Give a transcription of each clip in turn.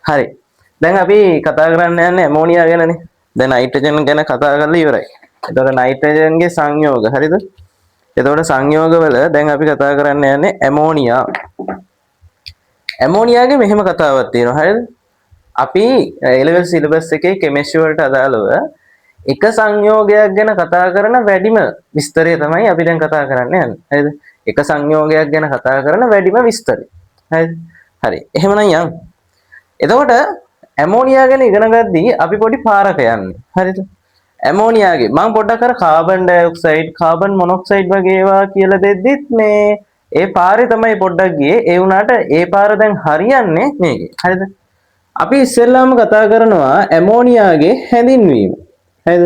හරි. දැන් අපි කතා කරන්න යන්නේ ඇමෝනියා ගැනනේ. දැන් නයිට්‍රජන් ගැන කතා කරලා ඉවරයි. එතකොට නයිට්‍රජන්ගේ සංයෝග හරිද? එතකොට සංයෝගවල දැන් අපි කතා කරන්න යන්නේ ඇමෝනියා. ඇමෝනියාගේ මෙහෙම කතාවක් තියෙනවා හරිද? අපි A-level syllabus එකේ chemistry වලට අදාළව එක සංයෝගයක් ගැන කතා කරන වැඩිම විස්තරය තමයි අපි දැන් කතා කරන්න යන්නේ. හරිද? එක සංයෝගයක් ගැන කතා කරන වැඩිම විස්තරය. හරිද? හරි. එහෙමනම් යන්න. එතකොට ඇමෝනියා ගැන ඉගෙන ගද්දී අපි පොඩි පාරක යන්නේ. හරිද? ඇමෝනියාගේ මම පොඩ්ඩක් අර කාබන් ඩයොක්සයිඩ්, කාබන් මොනොක්සයිඩ් වගේ ඒවා කියලා දෙද්දිත් මේ ඒ පාරේ තමයි පොඩ්ඩක් ගියේ. ඒ වුණාට ඒ පාර දැන් හරියන්නේ මේකේ. හරිද? අපි ඉස්සෙල්ලාම කතා කරනවා ඇමෝනියාගේ හැඳින්වීම. හරිද?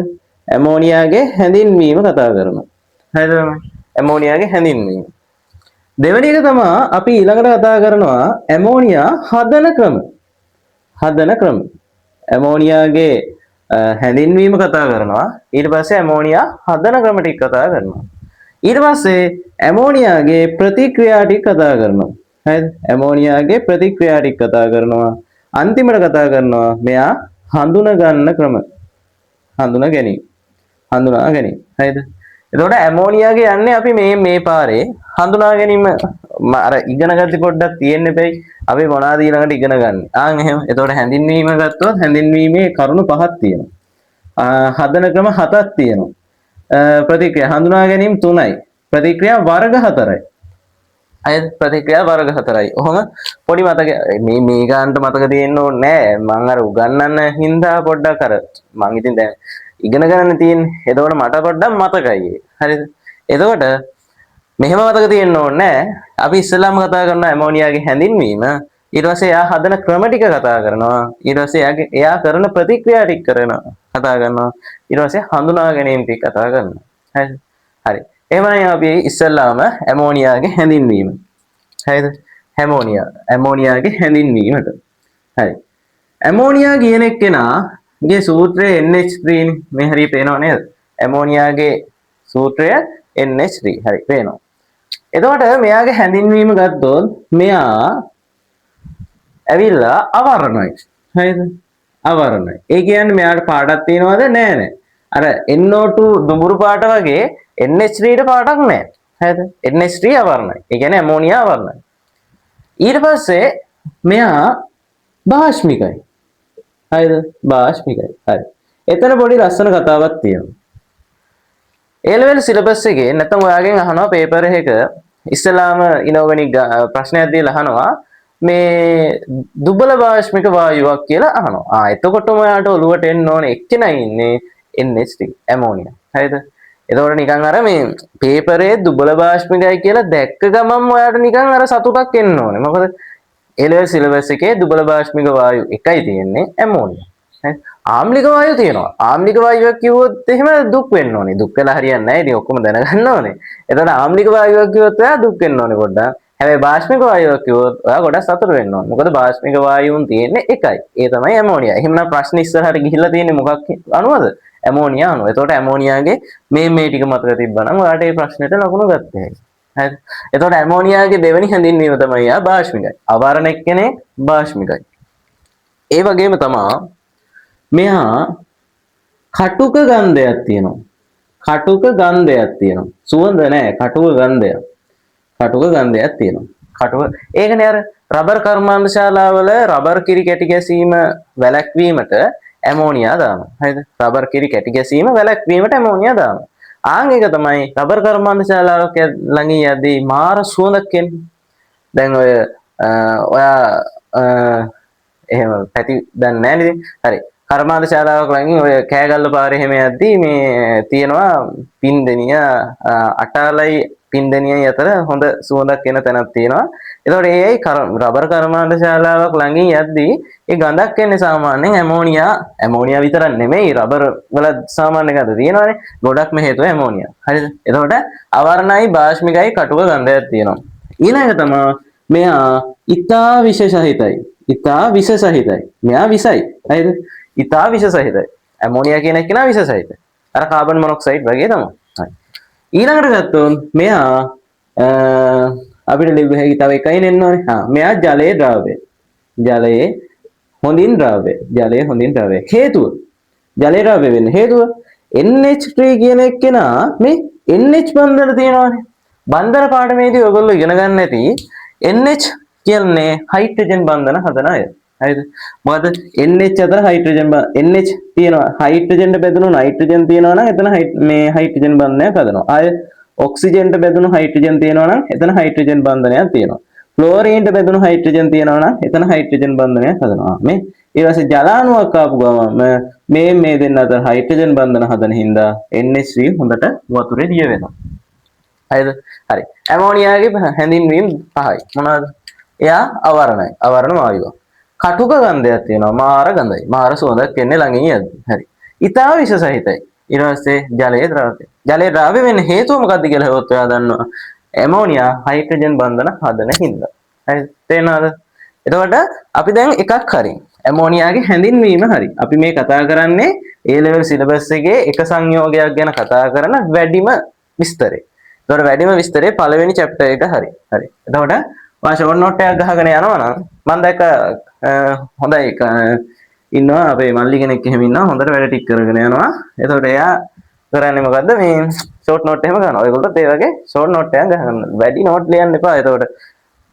ඇමෝනියාගේ හැඳින්වීම කතා කරනවා. හරිද? ඇමෝනියාගේ හැඳින්වීම. දෙවෙනි එක තමයි අපි ඊළඟට කතා කරනවා ඇමෝනියා හදන ක්‍රම. හදන ක්‍රම. ඇමෝනියාගේ හැඳින්වීම කතා කරනවා. ඊට පස්සේ ඇමෝනියා හදන ක්‍රම ටික කතා කරනවා. ඊට පස්සේ ඇමෝනියාගේ ප්‍රතික්‍රියා ටික කතා කරනවා. හරිද? ඇමෝනියාගේ ප්‍රතික්‍රියා ටික කතා කරනවා. අන්තිමට කතා කරනවා මෙයා හඳුනා ගන්න ක්‍රම. හඳුනා ගැනීම. හඳුනා ගැනීම. හරිද? එතකොට ඇමෝනියාගේ යන්නේ අපි මේ පාරේ හඳුනා ගැනීම අර ඉගෙන ගන්න පොඩ්ඩක් තියෙන්න බෑයි. අපි මොනවාද ඊළඟට ඉගෙන ගන්න. එහෙම. එතකොට හැඳින්වීම ගත්තොත් හැඳින්වීමේ කරුණු පහක් තියෙනවා. හදන ක්‍රම හතක් තියෙනවා. ප්‍රතික්‍රියා හඳුනා ගැනීම 3යි. ප්‍රතික්‍රියා වර්ග 4යි. අය ප්‍රතික්‍රියා වර්ග 4යි. ඔහොම පොඩි මතක මේ ගන්නට මතක තියෙන්න ඕනේ නෑ. මම අර උගන්වන්න හින්දා පොඩ්ඩක් අර මං ඉතින් දැන් ඉගෙන ගන්න තියෙන්නේ. එතකොට මට පොඩ්ඩක් මතකයි. හරිද? එතකොට මෙහෙම මතක තියෙන්න ඕනේ නෑ. අපි ඉස්සෙල්ලාම කතා කරන ඇමෝනියාගේ හැඳින්වීම, ඊට පස්සේ එයා හදන ක්‍රම ටික කතා කරනවා. ඊට පස්සේ එයා කරන ප්‍රතික්‍රියා ටික කතා කරනවා. ඊට පස්සේ හඳුනා ගැනීම ටික කතා කරනවා. හරිද? හරි. එහෙමනම් අපි ඉස්සෙල්ලාම ඇමෝනියාගේ හැඳින්වීම. හරිද? ඇමෝනියාගේ හැඳින්වීමට. හරි. ඇමෝනියා කියන එක්කෙනාගේ සූත්‍රය NH3 නේ. මේ හරිය පේනව නේද? ඇමෝනියාගේ සූත්‍රය NH3. හරි පේනවා. එතකොට මෙයාගේ හැඳින්වීම ගත්තොත් මෙයා ඇවිල්ලා අවර්ණයි. හරිද? අවර්ණයි. ඒ කියන්නේ මෙයාට පාටක් තියනවද? නෑ. අර NO2 දුඹුරු පාට වගේ NH3ට පාටක් නෑ. හරිද? NH3 අවර්ණයි. ඒ කියන්නේ ඇමෝනියා අවර්ණයි. ඊට පස්සේ මෙයා භාෂ්මිකයි. හරිද? භාෂ්මිකයි. හරි. එතන පොඩි ලස්සන කතාවක් තියෙනවා. A-level syllabus එකේ නැත්නම් ඔයාගෙන් අහනවා පේපර් එක ඉස්සලාම ඉනෝගනික් ප්‍රශ්නයක් දීලා අහනවා මේ දුබල භාෂ්මික වායුවක් කියලා අහනවා. එතකොටම ඔයාට ඔලුවට එන්න ඕනේ එක්කෙනයි ඉන්නේ NH3 ඇමෝනියා. හරිද? එතකොට නිකන් අර මේ පේපරේ දුබල භාෂ්මිකයි කියලා දැක්ක ගමන්ම ඔයාට නිකන් අර සතුටක් එන්න ඕනේ. මොකද A-level syllabus එකේ දුබල භාෂ්මික වායු එකයි තියෙන්නේ ඇමෝනියා. හරි? ආම්ලික වායු තියෙනවා. ආම්ලික වායුවක් කිව්වොත් එහෙම දුක් වෙන්න ඕනේ. දුක් වෙලා හරියන්නේ නැහැ. ඉතින් ඔක්කොම දැනගන්න ඕනේ. එතකොට ආම්ලික වායුවක් කිව්වොත් ඔයා දුක් වෙන්න ඕනේ පොඩ්ඩක්. හැබැයි භාෂ්මික වායුවක් කිව්වොත් ඔයා ගොඩක් සතුට වෙන්න ඕනේ. මොකද භාෂ්මික වායුන් තියෙන්නේ එකයි. ඒ තමයි ඇමෝනියා. එහෙමනම් ප්‍රශ්න ඉස්සරහට ගිහිල්ලා තියෙන්නේ මොකක් අනුවද? ඇමෝනියා අනුව. එතකොට ඇමෝනියාගේ මේ ටික මතක තිබ්බනම් ඔයාට මේ ප්‍රශ්නෙට ලකුණු ගන්න හැකියි. හරි. එතකොට ඇමෝනියාගේ දෙවෙනි හැඳින්වීම තමයි යා භාෂ්මිකයි. අවරණ එක්කෙනෙක් භාෂ්මිකයි. ඒ වගේම තමයි මෙහා කටුක ගන්ධයක් තියෙනවා. කටුක ගන්ධයක් තියෙනවා. සුවඳ නෑ කටුක ගන්ධයක්. කටුක ගන්ධයක් තියෙනවා. කටුක ඒකනේ අර රබර් කර්මාන්තශාලාවල රබර් කිරි කැටි ගැසීම වැළැක්වීමට ඇමෝනියා දානවා. හරිද? රබර් කිරි කැටි ගැසීම වැළැක්වීමට ඇමෝනියා දානවා. ඒක තමයි රබර් කර්මාන්තශාලාවක ළඟින් යද්දී මාර සුවඳක් එන්නේ. දැන් ඔයා එහෙම පැති දන්නේ නැහැ නේද? හරි. කර්මාන්තශාලාවක ළඟින් ඔය කෑගල්ල පාරේ එහෙම යද්දී මේ තියෙනවා පින්දෙනිය අටාලයි පින්දෙනියයි අතර හොඳ සුවඳක් එන තැනක් තියෙනවා. එතකොට ඒයි රබර් කර්මාන්තශාලාවක් ළඟින් යද්දී ඒ ගඳක් එන්නේ සාමාන්‍යයෙන් ඇමෝනියා විතරක් නෙමෙයි රබර් වල සාමාන්‍ය ගඳ තියෙනවානේ. ගොඩක්ම හේතුව ඇමෝනියා. හරිද? එතකොට අවර්ණයි භාෂ්මිකයි කටුක ගඳයක් තියෙනවා. ඊළඟ තමයි මෙයා ඉතා විෂ සහිතයි. ඉතා විෂ සහිතයි. මෙයා විසයි. හරිද? ඉතා විෂ සහිතයි. ඇමෝනියා කියන එක නා විෂ සහිතයි. අර කාබන් මොනොක්සයිඩ් වගේ තමයි. හරි. ඊළඟට ගත්තොත් මෙයා අපිට ලිව්ව හැකි තව එකයි නෙන්න ඕනේ. මෙයා ජලයේ ද්‍රව්‍යය. ජලයේ හොඳින් ද්‍රව්‍ය. ජලය හොඳින් ද්‍රව්‍ය. හේතුව. ජලය ද්‍රව්‍ය වෙන්න හේතුව NH3 කියන එක්කෙනා මේ NH බන්ධන තියෙනවානේ. බන්ධන පාඩමේදී ඔයගොල්ලෝ ඉගෙන ගන්න ඇති NH කියන්නේ හයිඩ්‍රජන් බන්ධන හදන අය. හරිද? මොකද NH අතර හයිඩ්‍රජන් NH තියෙනවා. හයිඩ්‍රජන්ට බෙදුණු නයිට්‍රජන් තියෙනවා නම් එතන මේ හයිඩ්‍රජන් බන්ධනයක් හදනවා. ආය ඔක්සිජන්ට බෙදුණු හයිඩ්‍රජන් තියෙනවා නම් එතන හයිඩ්‍රජන් බන්ධනයක් තියෙනවා. ක්ලෝරීන්ට බෙදුණු හයිඩ්‍රජන් තියෙනවා නම් එතන හයිඩ්‍රජන් බන්ධනයක් හදනවා. මේ ඊට පස්සේ ජලාණුවක් ආපු ගමන් මේ දෙන්න අතර හයිඩ්‍රජන් බන්ධන හදන හින්දා NH3 හොඳට වතුරේ දිය වෙනවා. හරිද? හරි. ඇමෝනියාගේ හැඳින්වීම පහයි. මොනවාද? එයා අවර්ණයි. අවර්ණ වායුව. කටුක ගන්ධයක් තියෙනවා. මාර ගඳයි. මාර සුවඳක් එන්නේ ළඟින් යද්දි. හරි. ඊටාව විෂ සහිතයි. ඊට පස්සේ ජලයේ ද්‍රව්‍ය. ජලයේ ද්‍රව්‍ය වෙන්න හේතුව මොකක්ද කියලා හෙවොත් ඔයා දන්නවා. ඇමෝනියා හයිඩ්‍රජන් බන්ධන හදන හින්දා. හරි. තේරෙනවද? එතකොට අපි දැන් එකක් හරි. ඇමෝනියාගේ හැඳින්වීම හරි. අපි මේ කතා කරන්නේ A level syllabus එකේ එක සංයෝගයක් ගැන කතා කරන වැඩිම විස්තරය. එතකොට වැඩිම විස්තරේ පළවෙනි chapter එක හරි. හරි. එතකොට මම short note එකක් ගහගෙන යනවා නම් මම දැක්ක හොඳයි ඉන්නවා අපේ මල්ලි කෙනෙක් එහෙම ඉන්නවා හොඳට වැඩ ටික කරගෙන යනවා. එතකොට එයා කරන්නේ මොකද්ද මේ short note එහෙම ගන්නවා. ඔයගොල්ලෝත් ඒ වගේ short note එකක් ගහගන්න. වැඩි note ලියන්න එපා. එතකොට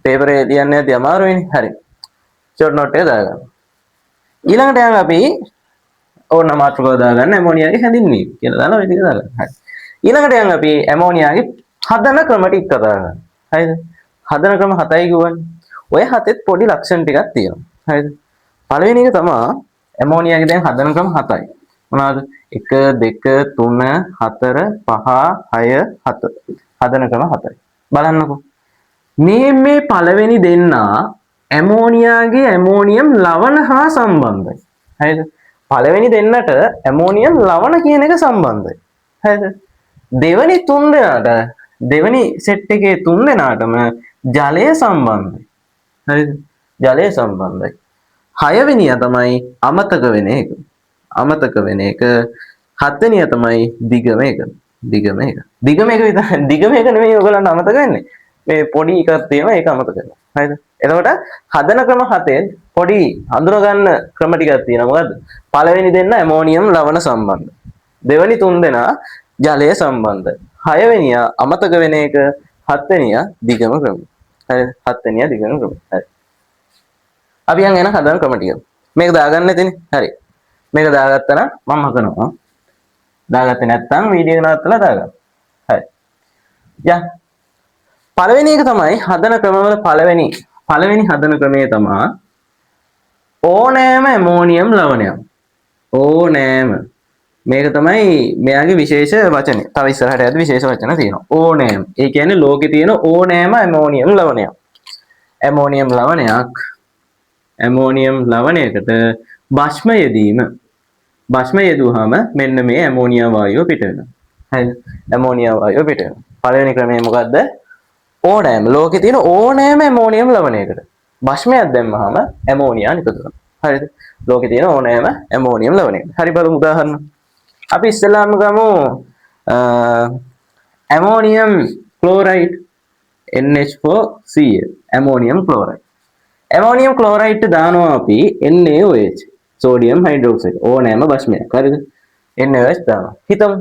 paper එක ලියන්න ඇති අමාරුයිනේ. හරි. short note එක දාගන්න. ඊළඟට යන් අපි ඕන මාතෘකාව දාගන්න ඇමෝනියාගේ හැඳින්වීම කියලා දාලා ඔය ටික දාගන්න. හරි. ඊළඟට යන් අපි ඇමෝනියාගේ හදන ක්‍රම ටික කතා කරමු. හරිද? හදන ක්‍රම 7යි කියවනේ. ඔය 7ෙත් පොඩි ලක්ෂණ ටිකක් තියෙනවා. හරිද? පළවෙනි එක තමයි ඇමෝනියාගේ දැන් හදන ක්‍රම 7යි. මොනවාද? 1 2 3 4 5 6 7. හදන ක්‍රම 7යි. බලන්නකෝ. මේ පළවෙනි දෙන්නා ඇමෝනියාගේ ඇමෝනියම් ලවණ හා සම්බන්ධයි. හරිද? පළවෙනි දෙන්නට ඇමෝනියම් ලවණ කියන එක සම්බන්ධයි. හරිද? දෙවෙනි තුන් දෙනාට දෙවෙනි සෙට් එකේ තුන් දෙනාටම ජලය සම්බන්ධයි. හරිද? ජලය සම්බන්ධයි. හයවෙනිය තමයි අමතක වෙන එක. අමතක වෙන එක. හත්වෙනිය තමයි දිගම එක. දිගම එක. දිගම එක විතර දිගම එක නෙමෙයි ඔයගලන්ට අමතක වෙන්නේ. මේ පොඩි එකක් තියෙනවා ඒක අමතක වෙනවා. හරිද? එතකොට හදන ක්‍රම 7ෙන් පොඩි හඳුනා ගන්න ක්‍රම ටිකක් තියෙනවා. මොකද්ද? පළවෙනි දෙන්න ඇමෝනියම් ලවණ සම්බන්ධ. දෙවෙනි තුන් දෙනා ජලය සම්බන්ධ. හයවෙනියා අමතක වෙන එක. හත්වෙනියා දිගම ක්‍රම. හරිද? හත්වෙනියා දිගම ක්‍රම. හරි. අපි යන් එන හදන ක්‍රම ටික. මේක දාගන්න නැතිනේ. හරි. මේක දාගත්තා නම් මම හදනවා. දාගත්තේ නැත්නම් වීඩියෝ එක නවත්තලා දාගන්න. හරි. යන් පළවෙනි එක තමයි හදන ක්‍රමවල පළවෙනි හදන ක්‍රමය තමයි ඕනෑම ඇමෝනියම් ලවණයක්. ඕනෑම මේක තමයි මෙයාගේ විශේෂ වචනේ. තව ඉස්සරහට යද්දි විශේෂ වචන තියෙනවා. ඕනෑම. ඒ කියන්නේ ලෝකේ තියෙන ඕනෑම ඇමෝනියම් ලවණයක්. ඇමෝනියම් ලවණයකට භස්ම යෙදීම. භස්ම යෙදුවාම මෙන්න මේ ඇමෝනියා වායුව පිට වෙනවා. හරිද? ඇමෝනියා වායුව පිට වෙනවා. පළවෙනි ක්‍රමය මොකද්ද? ඕනෑම ලෝකේ තියෙන ඕනෑම ඇමෝනියම් ලවණයකට භස්මයක් දැම්මහම ඇමෝනියා නිපදවනවා. හරිද? ලෝකේ තියෙන ඕනෑම ඇමෝනියම් ලවණයකට. හරි බලමු උදාහරණ. අපි ඉස්සෙල්ලාම ගමු ammonium chloride NH4Cl ammonium chloride. Ammonium chloride දානවා අපි NaOH සෝඩියම් හයිඩ්‍රොක්සයිඩ් ඕනෑම භස්මයක්. හරිද? NaOH දානවා. හිතමු.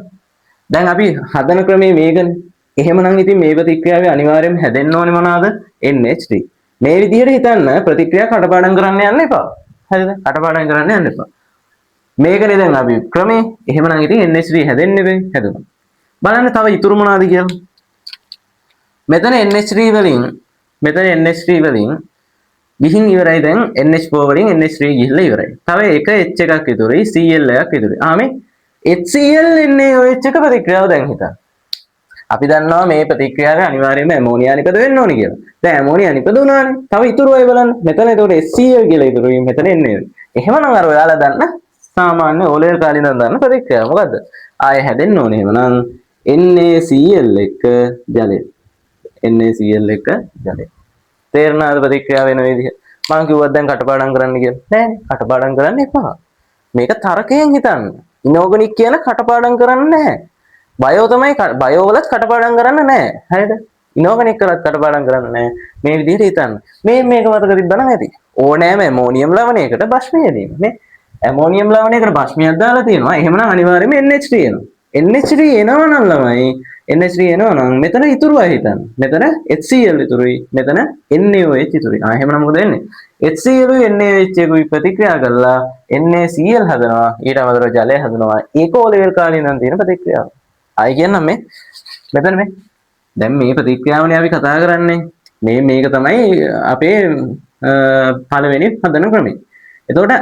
දැන් අපි හදන ක්‍රමයේ මේකනේ. එහෙමනම් ඉතින් මේ ප්‍රතික්‍රියාවේ අනිවාර්යයෙන්ම හැදෙන්න ඕනේ මොනවාද? NH3. මේ විදිහට හිතන්න ප්‍රතික්‍රියා කටපාඩම් කරන්න යන්න එපා. හරිද? කටපාඩම් කරන්න යන්න එපා. මේකනේ දැන් අපි ක්‍රමේ. එහෙමනම් ඉතින් NH3 හැදෙන්නේ වෙයි. හැදුණා. බලන්න තව ඉතුරු මොනවාද කියලා. මෙතන NH3 වලින් ගිහින් ඉවරයි දැන් NH4 වලින් NH3 ගිහිල්ලා ඉවරයි. තව එක H එකක් ඉතුරුයි Cl එකක් ඉතුරුයි. මේ HCl NaOH එක ප්‍රතික්‍රියාව දැන් හිතන්න. අපි දන්නවා මේ ප්‍රතික්‍රියාවේ අනිවාර්යයෙන්ම ඇමෝනියා නිපද වෙන්න ඕනේ කියලා. දැන් ඇමෝනියා නිපදුණානේ. තව ඉතුරු අය බලන්න. මෙතන ඒතකොට HCl කියලා ඉතුරුයි. මෙතන NaOH. එහෙමනම් අර ඔයාලා දන්න සාමාන්‍ය O level කාලේ ඉඳන් දන්න ප්‍රතික්‍රියාව මොකද්ද? ආයෙ හැදෙන්න ඕනේ. එහෙමනම් NaCl එක ජලය. NaCl එක ජලය. තේරෙනවද ප්‍රතික්‍රියාව වෙන විදිහ? මම කිව්වත් දැන් කටපාඩම් කරන්න කියලා. නෑනේ. කටපාඩම් කරන්න එපා. මේක තර්කයෙන් හිතන්න. ඉනෝගනික් කියන කටපාඩම් කරන්න නැහැ. බයෝ තමයි බයෝ වලත් කටපාඩම් කරන්න නැහැ. හරිද? ඉනෝගනික් කරත් කටපාඩම් කරන්න නැහැ. මේ විදිහට හිතන්න. මේක මතක තිබ්බනම් ඇති. ඕනෑම ඇමෝනියම් ලවණයකට භස්මය දීම නේ. ඇමෝනියම් ලවණයකට භස්මයක් දාලා තියෙනවා. එහෙමනම් අනිවාර්යයෙන්ම NH3 එනවා. NH3 එනවා නම් ළමයි NH3 එනවා නම් මෙතන ඉතුරුයි හිතන්න. මෙතන HCl ඉතුරුයි. මෙතන NaOH ඉතුරුයි. එහෙමනම් මොකද වෙන්නේ? HCl උයි NaOH එකයි ප්‍රතික්‍රියා කරලා NaCl හදනවා. ඊට අමතරව ජලය හදනවා. ඒක O level කාලේ ඉඳන් තියෙන ප්‍රතික්‍රියාව. ආයි කියන්නම් මෙතන මේ දැන් මේ ප්‍රතික්‍රියාවනේ අපි කතා කරන්නේ. මේක තමයි අපේ පළවෙනි හදන ක්‍රමය. එතකොට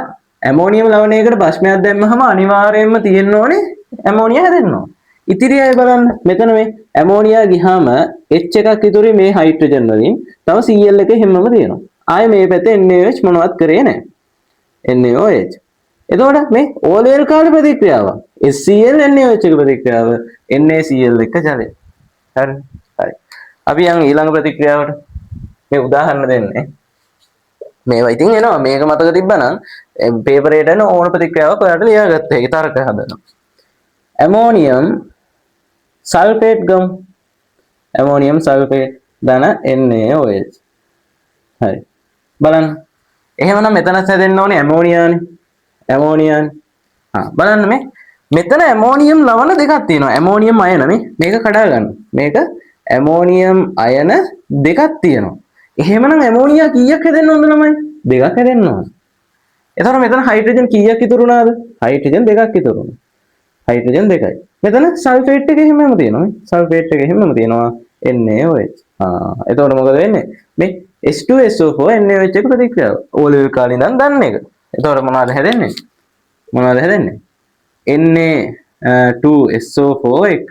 ඇමෝනියම් ලවණයකට භස්මයක් දැම්මහම අනිවාර්යයෙන්ම තියෙන්න ඕනේ ඇමෝනියා හැදෙන්න ඕන. ඉතිරි අය බලන්න මෙතන මේ ඇමෝනියා ගියාම H එකක් ඉතුරුයි මේ හයිඩ්‍රජන් වලින්. තව Cl එක හැමම තියෙනවා. ආයේ මේ පැත්තේ NaOH මොනවත් කරේ නැහැ. NaOH. එතකොට මේ O level කාලේ ප්‍රතික්‍රියාව. HCl NaOH එක ප්‍රතික්‍රියාව NaCl එක ජලය. හරි. හරි. අපි යන් ඊළඟ ප්‍රතික්‍රියාවට මේ උදාහරණ දෙන්නේ. මේවා ඉතින් එනවා මේක මතක තිබ්බනම් පේපර් එකට එන ඕන ප්‍රතික්‍රියාවක් ඔයාලට ලියාගත්ත හැකි තර්ක හදනවා. ඇමෝනියම් සල්ෆේට් ගම් ඇමෝනියම් සල්ෆේට් ධන NaOH. හරි. බලන්න. එහෙමනම් මෙතනත් හැදෙන්න ඕනේ ඇමෝනියානේ. ඇමෝනියානේ. බලන්න මෙතන ඇමෝනියම් ලවණ දෙකක් තියෙනවා. ඇමෝනියම් අයන මේක කඩා ගන්න. මේක ඇමෝනියම් අයන දෙකක් තියෙනවා. එහෙමනම් ඇමෝනියා කීයක් හැදෙන්න ඕනද ළමයි? දෙකක් හැදෙන්න ඕන. එතකොට මෙතන හයිඩ්‍රජන් කීයක් ඉතුරු වුණාද? හයිඩ්‍රජන් දෙකක් ඉතුරු වුණා. හයිඩ්‍රජන් දෙකයි. මෙතන සල්ෆේට් එක එහෙමම තියෙනවා. සල්ෆේට් එක එහෙමම තියෙනවා NaOH. එතකොට මොකද වෙන්නේ? මේ H2SO4 NaOH එක ප්‍රතික්‍රියාව. O level කාලේ ඉඳන් දන්න එක. එතකොට මොනවද හැදෙන්නේ? Na2SO4 එක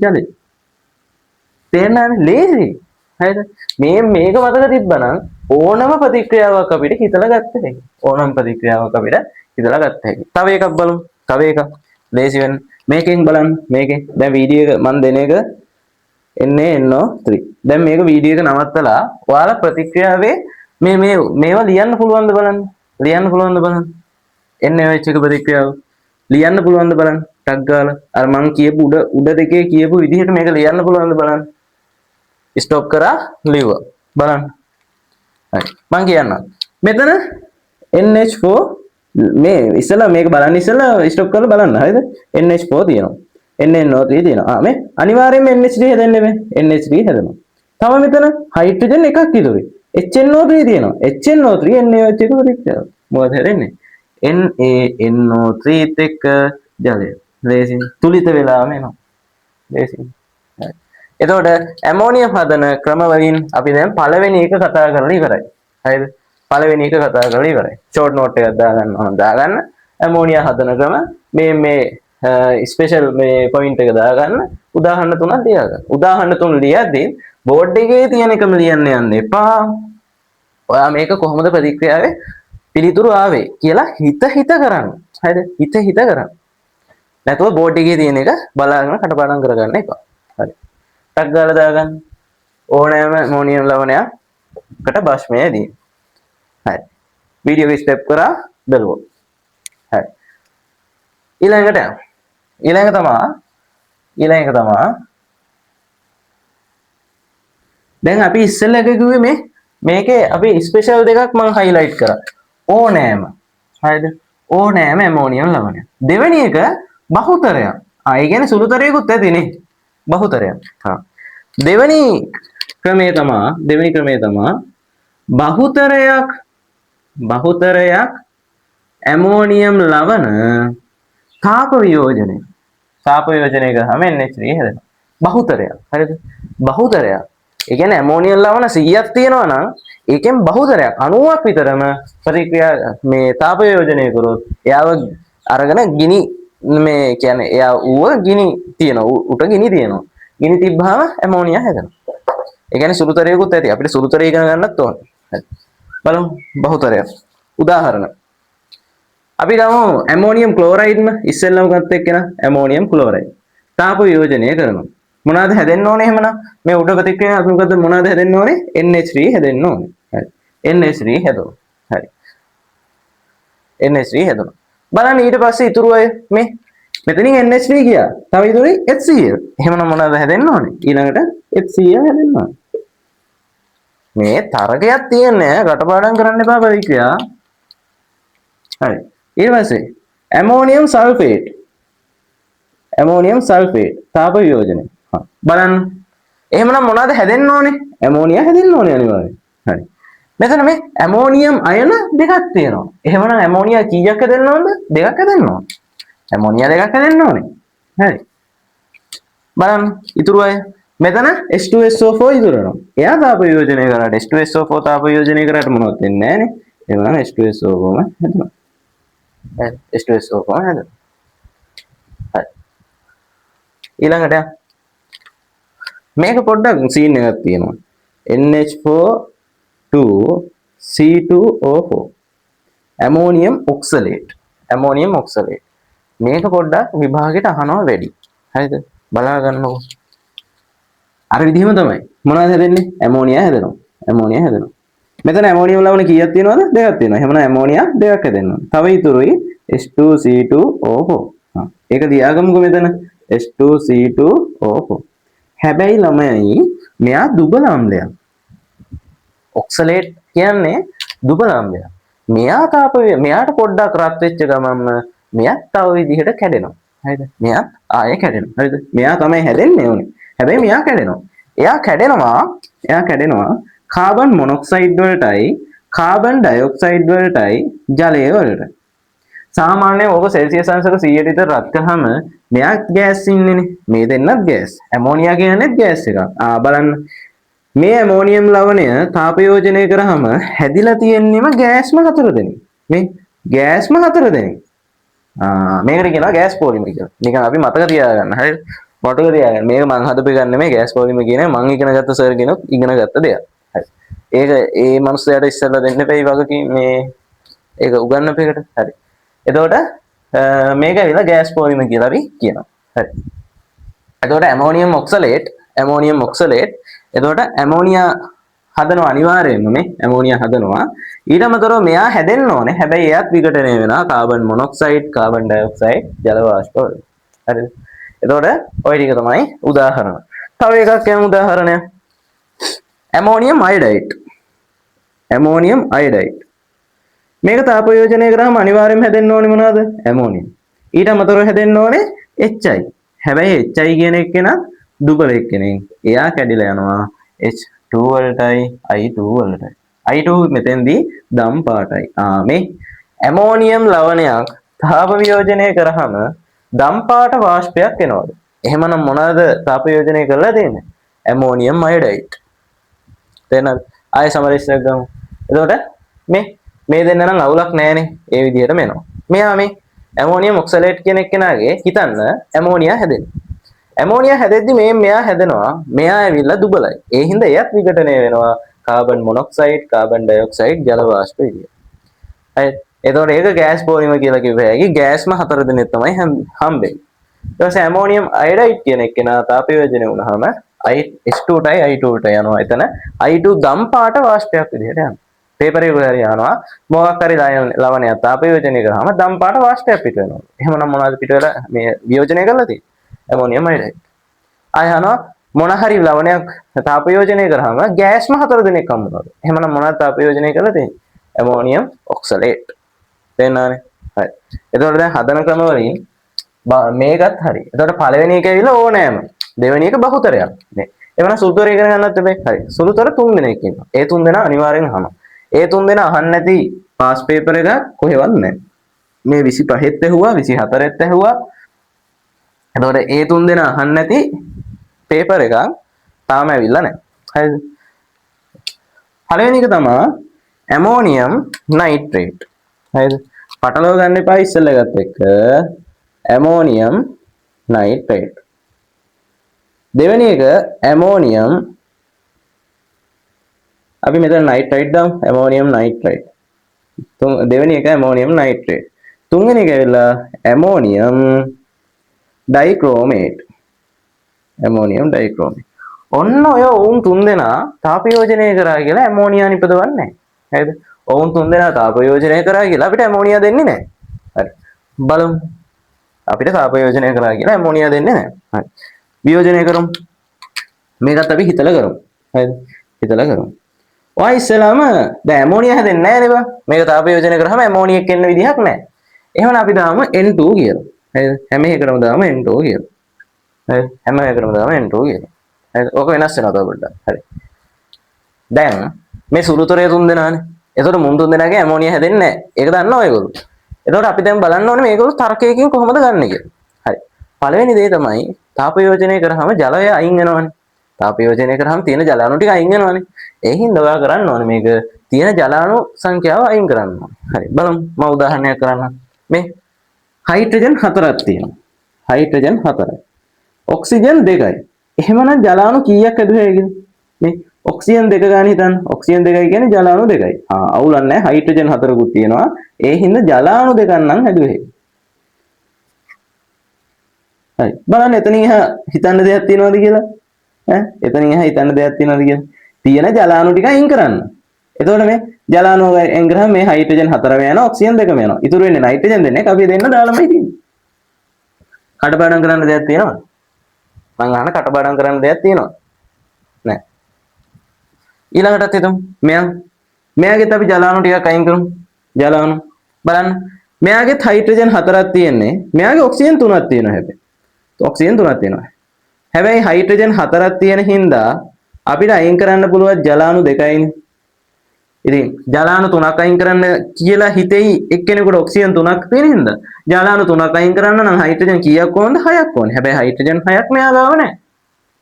ජලය. තේරෙනවද? ලේසි. හරිද? මේක මතක තිබ්බනම් ඕනම ප්‍රතික්‍රියාවක් අපිට හිතලා ගත්ත හැකි. ඕනම ප්‍රතික්‍රියාවක් අපිට හිතලා ගත්ත හැකි. තව එකක් බලමු. තව එකක්. ලේසි වෙන. මේකෙන් බලන්න. මේකෙන්. දැන් වීඩියෝ එක මම දෙන එක NaNO3. දැන් මේක වීඩියෝ එක නවත්තලා ඔයාලා ප්‍රතික්‍රියාවේ මේවා ලියන්න පුළුවන්ද බලන්න. ලියන්න පුළුවන්ද බලන්න. NaOH එක ප්‍රතික්‍රියාව. ලියන්න පුළුවන්ද බලන්න. ටක් ගාලා. අර මං කියපු උඩ දෙකේ කියපු විදිහට මේක ලියන්න පුළුවන්ද බලන්න. ස්ටොප් කරා ලිව්වා. බලන්න. හරි. මං කියන්නම්. මෙතන NH4 මේ ඉස්සලා මේක බලන්න ඉස්සලා ස්ටොප් කරලා බලන්න. හරිද? NH4 තියෙනවා. NNO3 තියෙනවා. මේ අනිවාර්යයෙන්ම NH3 හැදෙන්නේ මේ. NH3 හැදෙනවා. තව මෙතන හයිඩ්‍රජන් එකක් ඉතුරුයි. HNO3 තියෙනවා. HNO3 NaOH එක ප්‍රතික්‍රියාව. මොකද හැදෙන්නේ? NaNO3 එක්ක ජලය. ලේසි. තුලිත වෙලාම එනවා. ලේසි. හරි. එතකොට ඇමෝනියම් හදන ක්‍රම වලින් අපි දැන් පළවෙනි එක කතා කරලා ඉවරයි. හරිද? පළවෙනි එක කතා කරලා ඉවරයි. ෂෝට් නෝට් එකක් දාගන්න ඕන දාගන්න. ඇමෝනියා හදන ක්‍රම මේ ස්පෙෂල් මේ පොයින්ට් එක දාගන්න. උදාහරණ තුනක් ලියාගන්න. උදාහරණ තුන ලියද්දී බෝඩ් එකේ තියෙන එකම ලියන්න යන්න එපා. ඔයා මේක කොහොමද ප්‍රතික්‍රියාවේ පිළිතුරු ආවේ කියලා හිත කරන්න. හරිද? හිත කරන්න. නැතුව බෝඩ් එකේ තියෙන එක බලාගෙන කටපාඩම් කරගන්න එපා. හරි. ටක් ගාලා දාගන්න. ඕනෑම ඇමෝනියම් ලවණයකට භස්මය දී. හරි. වීඩියෝ එක ස්ටෙප් කරා බලුවා. හරි. ඊළඟට ඊළඟ තමා දැන් අපි ඉස්සෙල්ලා එක කිව්වේ මේකේ අපි ස්පෙෂල් දෙකක් මම හයිලයිට් කරා. ඕනෑම. හරිද? ඕනෑම ඇමෝනියම් ලවණයක්. දෙවෙනි එක බහුතරයක්. ඒ කියන්නේ සුළුතරයකුත් ඇතිනේ. බහුතරයක්. දෙවෙනි ක්‍රමය තමා බහුතරයක් ඇමෝනියම් ලවණ තාප වියෝජනය. තාප වියෝජනය කරාම NH3 හැදෙනවා. බහුතරයක්. හරිද? බහුතරයක්. ඒ කියන්නේ ඇමෝනියම් ලවණ 100ක් තියෙනවා නම් ඒකෙන් බහුතරයක් 90ක් විතරම ප්‍රතික්‍රියා මේ තාප වියෝජනය කරොත් එයාව අරගෙන ගිනි මේ කියන්නේ එයා ඌව ගිනි තියෙනවා. උට ගිනි තියෙනවා. ගිනි තිබ්බහම ඇමෝනියා හැදෙනවා. ඒ කියන්නේ සුළුතරයකුත් ඇති. අපිට සුළුතරය ඉගෙන ගන්නත් ඕනේ. හරි. බලමු බහුතරයක්. උදාහරණ. අපි ගමු ඇමෝනියම් ක්ලෝරයිඩ්ම ඉස්සෙල්ලම ගත්ත එක්කන ඇමෝනියම් ක්ලෝරයිඩ්. තාප වියෝජනය කරනවා. මොනවාද හැදෙන්න ඕනේ එහෙමනම්? මේ උඩ ප්‍රතික්‍රියාව අපි මොකද මොනවාද හැදෙන්න ඕනේ? NH3 හැදෙන්න ඕනේ. හරි. NH3 හැදුවා. හරි. NH3 හැදුවා. බලන්න ඊට පස්සේ ඉතුරු අය මේ මෙතනින් NH3 ගියා. තව ඉතුරුයි HCl. එහෙමනම් මොනවද හැදෙන්න ඕනේ? ඊළඟට HCl හැදෙන්න ඕනේ. මේ තරගයක් තියෙන්නේ කටපාඩම් කරන්න එපා පරීක්ෂා. හරි. ඊට පස්සේ ඇමෝනියම් සල්ෆේට් තාප වියෝජනය. බලන්න. එහෙමනම් මොනවද හැදෙන්න ඕනේ? ඇමෝනියා හැදෙන්න ඕනේ අනිවාර්යෙන්. හරි. මෙතන මේ ඇමෝනියම් අයන දෙකක් තියෙනවා. එහෙමනම් ඇමෝනියා කීයක් හැදෙන්න ඕනද? දෙකක් හැදෙන්න ඕනේ. ඇමෝනියා දෙකක් හැදෙන්න ඕනේ. හරි. බලන්න ඉතුරු අය මෙතන H2SO4 ඉතුරු වෙනවා. එයා තාප වියෝජනය කරාට H2SO4 තාප වියෝජනය කරාට මොනවත් වෙන්නේ නැහැ නේ. එහෙනම් H2SO4 ම හැදෙනවා. H2SO4 හැදෙනවා. හරි. ඊළඟට මේක පොඩ්ඩක් සීන් එකක් තියෙනවා. NH4 2C2O4 ammonium oxalate. මේක පොඩ්ඩක් විභාගෙට අහනවා වැඩි. හරිද? බලා ගන්නකො. අර විදිහම තමයි. මොනවද හැදෙන්නේ? ඇමෝනියා හැදෙනවා. මෙතන ඇමෝනියම් ලවණ කීයක් තියෙනවද? දෙකක් තියෙනවා. එහෙනම් ඇමෝනියා දෙකක් හැදෙනවා. තව ඉතුරුයි H2C2O4. ඒක තියාගමුකෝ මෙතන. H2C2O4. හැබැයි ළමයි මෙයා දුබල අම්ලයක්. ඔක්සලේට් කියන්නේ දුබල අම්ලයක්. මෙයාට පොඩ්ඩක් රත් වෙච්ච ගමන්ම මෙයාත් තව විදිහට කැඩෙනවා. හරිද? මෙයාත් ආයෙ කැඩෙනවා. හරිද? මෙයා තමයි හැදෙන්නේ ඕනේ. හැබැයි මෙයා කැඩෙනවා. එයා කැඩෙනවා කාබන් මොනොක්සයිඩ් වලටයි කාබන් ඩයොක්සයිඩ් වලටයි ජලය වලට. සාමාන්‍යයෙන් ඕක සෙල්සියස් අංශක 100ට විතර රත් කරාම මෙයා ගෑස් ඉන්නේනේ. මේ දෙන්නත් ගෑස්. ඇමෝනියා කියන්නේ ගෑස් එකක්. බලන්න. මේ ඇමෝනියම් ලවණය තාපයෝජනය කරාම හැදිලා තියෙන්නේම ගෑස්ම 4 දෙනෙක්. මේ ගෑස්ම 4 දෙනෙක්. මේකට කියනවා ගෑස් පොලිමර් කියලා. නිකන් අපි මතක තියාගන්න. හරිද? මතක තියාගන්න. මේක මං හදපු එක නෙමෙයි ගෑස් පොලිමර් කියන්නේ මං ඉගෙන ගත්ත සර් කෙනෙක් ඉගෙන ගත්ත දෙයක්. හරි. ඒක ඒ මනුස්සයාට ඉස්සෙල්ලා දෙන්න එපයි වගේ මේ ඒක උගන්වපු එකට. හරි. එතකොට මේක ඇවිල්ලා ගෑස් පොලිමර් කියලා අපි කියනවා. හරි. එතකොට ඇමෝනියම් ඔක්සලේට් එතකොට ඇමෝනියා හදනවා අනිවාර්යයෙන්ම මේ ඇමෝනියා හදනවා. ඊට අමතරව මෙයා හැදෙන්න ඕනේ. හැබැයි එයාත් විඝටනය වෙනවා කාබන් මොනොක්සයිඩ්, කාබන් ඩයොක්සයිඩ්, ජල වාෂ්ප වලින්. හරිද? එතකොට ওই ටික තමයි උදාහරණ. තව එකක් කියමු උදාහරණයක්. Ammonium iodide. මේක තාපයෝජනය කරාම අනිවාර්යයෙන්ම හැදෙන්න ඕනේ මොනවද? ඇමෝනියම්. ඊට අමතරව හැදෙන්න ඕනේ HI. හැබැයි HI කියන එක්කෙනා දුබල එක්කෙනෙක්. එයා කැඩිලා යනවා H2 වලටයි I2 වලටයි. I2 මෙතෙන්දී දම් පාටයි. මේ ඇමෝනියම් ලවණයක් තාප වියෝජනය කරාම දම් පාට වාෂ්පයක් එනවද? එහෙමනම් මොනවද තාප වියෝජනය කරලා තියෙන්නේ? Ammonium iodide. තේරෙනවද? ආයෙ සමරිස්සක් ගමු. එතකොට මේ දෙන්න නම් අවුලක් නැහැනේ. ඒ විදිහටම එනවා. මෙයා මේ ඇමෝනියම් ඔක්සලේට් කියන එක්කෙනාගේ හිතන්න ඇමෝනියා හැදෙනවා. ඇමෝනියා හැදෙද්දි මෙයා හැදෙනවා. මෙයා ඇවිල්ලා දුබලයි. ඒ හින්දා එයත් විඝටනය වෙනවා කාබන් මොනොක්සයිඩ්, කාබන් ඩයොක්සයිඩ්, ජල වාෂ්ප විදියට. හරි. එතකොට ඒක ගෑස් පොලිමර් කියලා කිව්ව හැකි ගෑස්ම 4 දෙනෙක් තමයි හම්බෙන්නේ. ඊට පස්සේ ඇමෝනියම් අයඩයිඩ් කියන එක්කෙනා තාපයෝජනය වුණාම H2ටයි I2ට යනවා. එතන I2 දම් පාට වාෂ්පයක් විදියට යනවා. පේපර් එක හරි යනවා. මොකක් හරි ලවණයක් තාපයෝජනය කරාම දම් පාට වාෂ්පයක් පිට වෙනවා. එහෙමනම් මොනවද පිට වෙලා මේ වියෝජනය කරලා තියෙන්නේ? Ammonium iodide. ආය යනවා මොන හරි ලවණයක් තාපයෝජනය කරාම ගෑස්ම 4 දෙනෙක් හම්බුනොත්. එහෙමනම් මොනවද තාපයෝජනය කරලා තියෙන්නේ? Ammonium oxalate. තේරෙනවනේ? හරි. එතකොට දැන් හදන ක්‍රම වලින් මේකත් හරි. එතකොට පළවෙනි එක ඇවිල්ලා ඕනෑම. දෙවෙනි එක බහුතරයක්. නේ. එවන සුළුතර ඉගෙන ගන්නත් එපේ. හරි. සුළුතර 3 දෙනෙක් ඉන්නවා. ඒ 3 දෙනා අනිවාර්යෙන් අහනවා. ඒ 3 දෙනා අහන්න නැති පාස් පේපර් එක කොහෙවත් නැහැ. මේ 25ත් ඇහුවා 24ත් ඇහුවා. එතකොට ඒ 3 දෙනා අහන්න නැති පේපර් එකක් තාම ඇවිල්ලා නැහැ. හරිද? පළවෙනි එක තමයි ඇමෝනියම් නයිට්‍රේට්. හරිද? පටලව ගන්න එපා ඉස්සෙල්ලා ගත්ත එක. Ammonium nitrate. දෙවෙනි එක ඇමෝනියම් අපි මෙතන නයිට්‍රේට් දාමු. Ammonium nitrate. දෙවෙනි එක ඇමෝනියම් නයිට්‍රේට්. තුන්වෙනි එක ඇවිල්ලා ඇමෝනියම් ඩයික්‍රෝමේට්. Ammonium dichromate. ඔන්න ඔය වුන් 3 දෙනා තාපයෝජනය කරා කියලා ඇමෝනියා නිපදවන්නේ නැහැ. හරිද? ඔවුන් 3 දෙනා තාපයෝජනය කරා කියලා අපිට ඇමෝනියා දෙන්නේ නැහැ. හරි. බලමු. අපිට තාපයෝජනය කරා කියලා ඇමෝනියා දෙන්නේ නැහැ. හරි. වියෝජනය කරමු. මේකත් අපි හිතලා කරමු. හරිද? හිතලා කරමු. ඔය ඉස්සෙල්ලාම දැන් ඇමෝනියා හැදෙන්නේ නැහැ නේද? මේක තාපයෝජනය කරාම ඇමෝනියක් එන්න විදිහක් නැහැ. එහෙනම් අපි දාමු N2 කියලා. හරිද? හැම එකකටම දාමු N2 කියලා. හරි. හැම එකකටම දාමු N2 කියලා. හරිද? ඕක වෙනස් වෙනවා තව පොඩ්ඩක්. හරි. දැන් මේ සුළුතරය තුන් දෙනානේ. එතකොට මුන් තුන් දෙනාගේ ඇමෝනියා හැදෙන්නේ නැහැ. ඒක දන්නවා ඒගොල්ලෝ. එතකොට අපි දැන් බලන්න ඕනේ මේගොල්ලෝ තර්කයකින් කොහොමද ගන්නෙ කියලා. හරි. පළවෙනි දේ තමයි තාපයෝජනය කරාම ජලය අයින් වෙනවනේ. තාපයෝජනය කරාම තියෙන ජල අණු ටික අයින් වෙනවනේ. ඒ හින්දා ඔයා කරන්න ඕනේ මේක තියෙන ජල අණු සංඛ්‍යාව අයින් කරන්න ඕනේ. හරි. බලමු මම උදාහරණයක් කරන්නම්. මේ හයිඩ්‍රජන් 4ක් තියෙනවා. හයිඩ්‍රජන් 4යි. ඔක්සිජන් 2යි. එහෙමනම් ජල අණු කීයක් ඇදුවේ කියලා? මේ ඔක්සිජන් 2 ගන්න හිතන්න. ඔක්සිජන් 2යි කියන්නේ ජල අණු 2යි. අවුලක් නැහැ. හයිඩ්‍රජන් 4කුත් තියෙනවා. ඒ හින්දා ජල අණු 2ක් නම් ඇදුවේ. හරි. බලන්න එතනින් එහා හිතන්න දෙයක් තියෙනවද කියලා? එතනින් එහා හිතන්න දෙයක් තියෙනවද කියලා? තියෙන ජල අණු ටික අයින් කරන්න. එතකොට මේ ජල අණු අයින් කරාම මේ හයිඩ්‍රජන් 4ම යනවා ඔක්සිජන් 2ම යනවා. ඉතුරු වෙන්නේ නයිට්‍රජන් දෙන්නේ. අපි දෙන්න දාලාමයි තියෙන්නේ. කටපාඩම් කරන්න දෙයක් තියෙනවද? මං අහන කටපාඩම් කරන්න දෙයක් තියෙනවද? නැහැ. ඊළඟටත් හිතමු. මෙයාගෙත් අපි ජල අණු ටිකක් අයින් කරමු. ජල අණු බලන්න. මෙයාගෙත් හයිඩ්‍රජන් 4ක් තියෙන්නේ. මෙයාගේ ඔක්සිජන් 3ක් තියෙනවා හැබැයි. ඔක්සිජන් 3ක් තියෙනවා. හැබැයි හයිඩ්‍රජන් 4ක් තියෙන හින්දා අපිට අයින් කරන්න පුළුවන් ජල අණු 2යිනේ. ඉතින් ජල අණු 3ක් අයින් කරන්න කියලා හිතෙයි එක්කෙනෙකුට ඔක්සිජන් 3ක් තියෙන හින්දා ජල අණු 3ක් අයින් කරන්න නම් හයිඩ්‍රජන් කීයක් ඕනද? 6ක් ඕනේ. හැබැයි හයිඩ්‍රජන් 6ක් මෙයා ගාව නැහැ.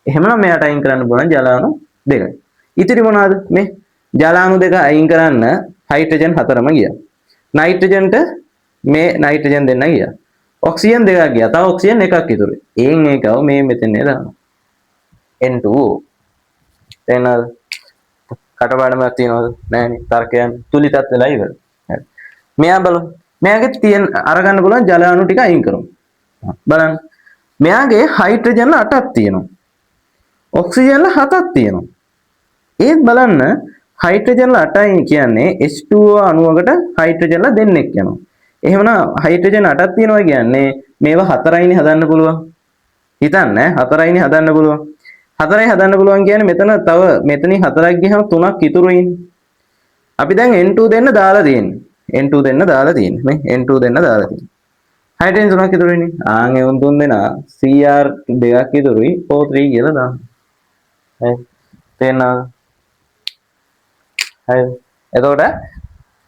එහෙමනම් මෙයාට අයින් කරන්න පුළුවන් ජල අණු 2යි. ඉතිරි මොනවාද? මේ ජල අණු 2 අයින් කරන්න හයිඩ්‍රජන් 4ම ගියා. නයිට්‍රජන්ට මේ නයිට්‍රජන් දෙන්න ගියා. ඔක්සිජන් 2ක් ගියා. තව ඔක්සිජන් 1ක් ඉතුරුයි. එයින් එකව මේ මෙතන දානවා. N2 එනල් කටපාඩමක් තියනවද? නැහැනේ. තර්කයන් තුලිතත් වෙලා ඉවරයි. හරි. මෙයා බලමු. මෙයාගේ තියෙන අරගන්න පුළුවන් ජල අණු ටික අයින් කරමු. බලන්න. මෙයාගේ හයිඩ්‍රජන් 8ක් තියෙනවා. ඔක්සිජන් 7ක් තියෙනවා. ඒත් බලන්න හයිඩ්‍රජන් 8යි කියන්නේ H2O අණුවකට හයිඩ්‍රජන් දෙන්නෙක් යනවා. එහෙමනම් හයිඩ්‍රජන් 8ක් තියෙනවා කියන්නේ මේවා 4යිනේ හදන්න පුළුවන්. හිතන්නේ 4යිනේ හදන්න පුළුවන්. 4යි හදන්න පුළුවන් කියන්නේ මෙතන තව මෙතනින් 4ක් ගියහම 3ක් ඉතුරුයිනේ. අපි දැන් N2 දෙන්න දාලා තියෙන්නේ. N2 දෙන්න දාලා තියෙන්නේ. මේ N2 දෙන්න දාලා තියෙන්නේ. හයිඩ්‍රජන් 3ක් ඉතුරුයිනේ. ආන් ඒ උන් තුන් දෙනා Cr 2ක් ඉතුරුයි O3 කියලා දාන්න. හරි. තේරෙනවද? හරි. එතකොට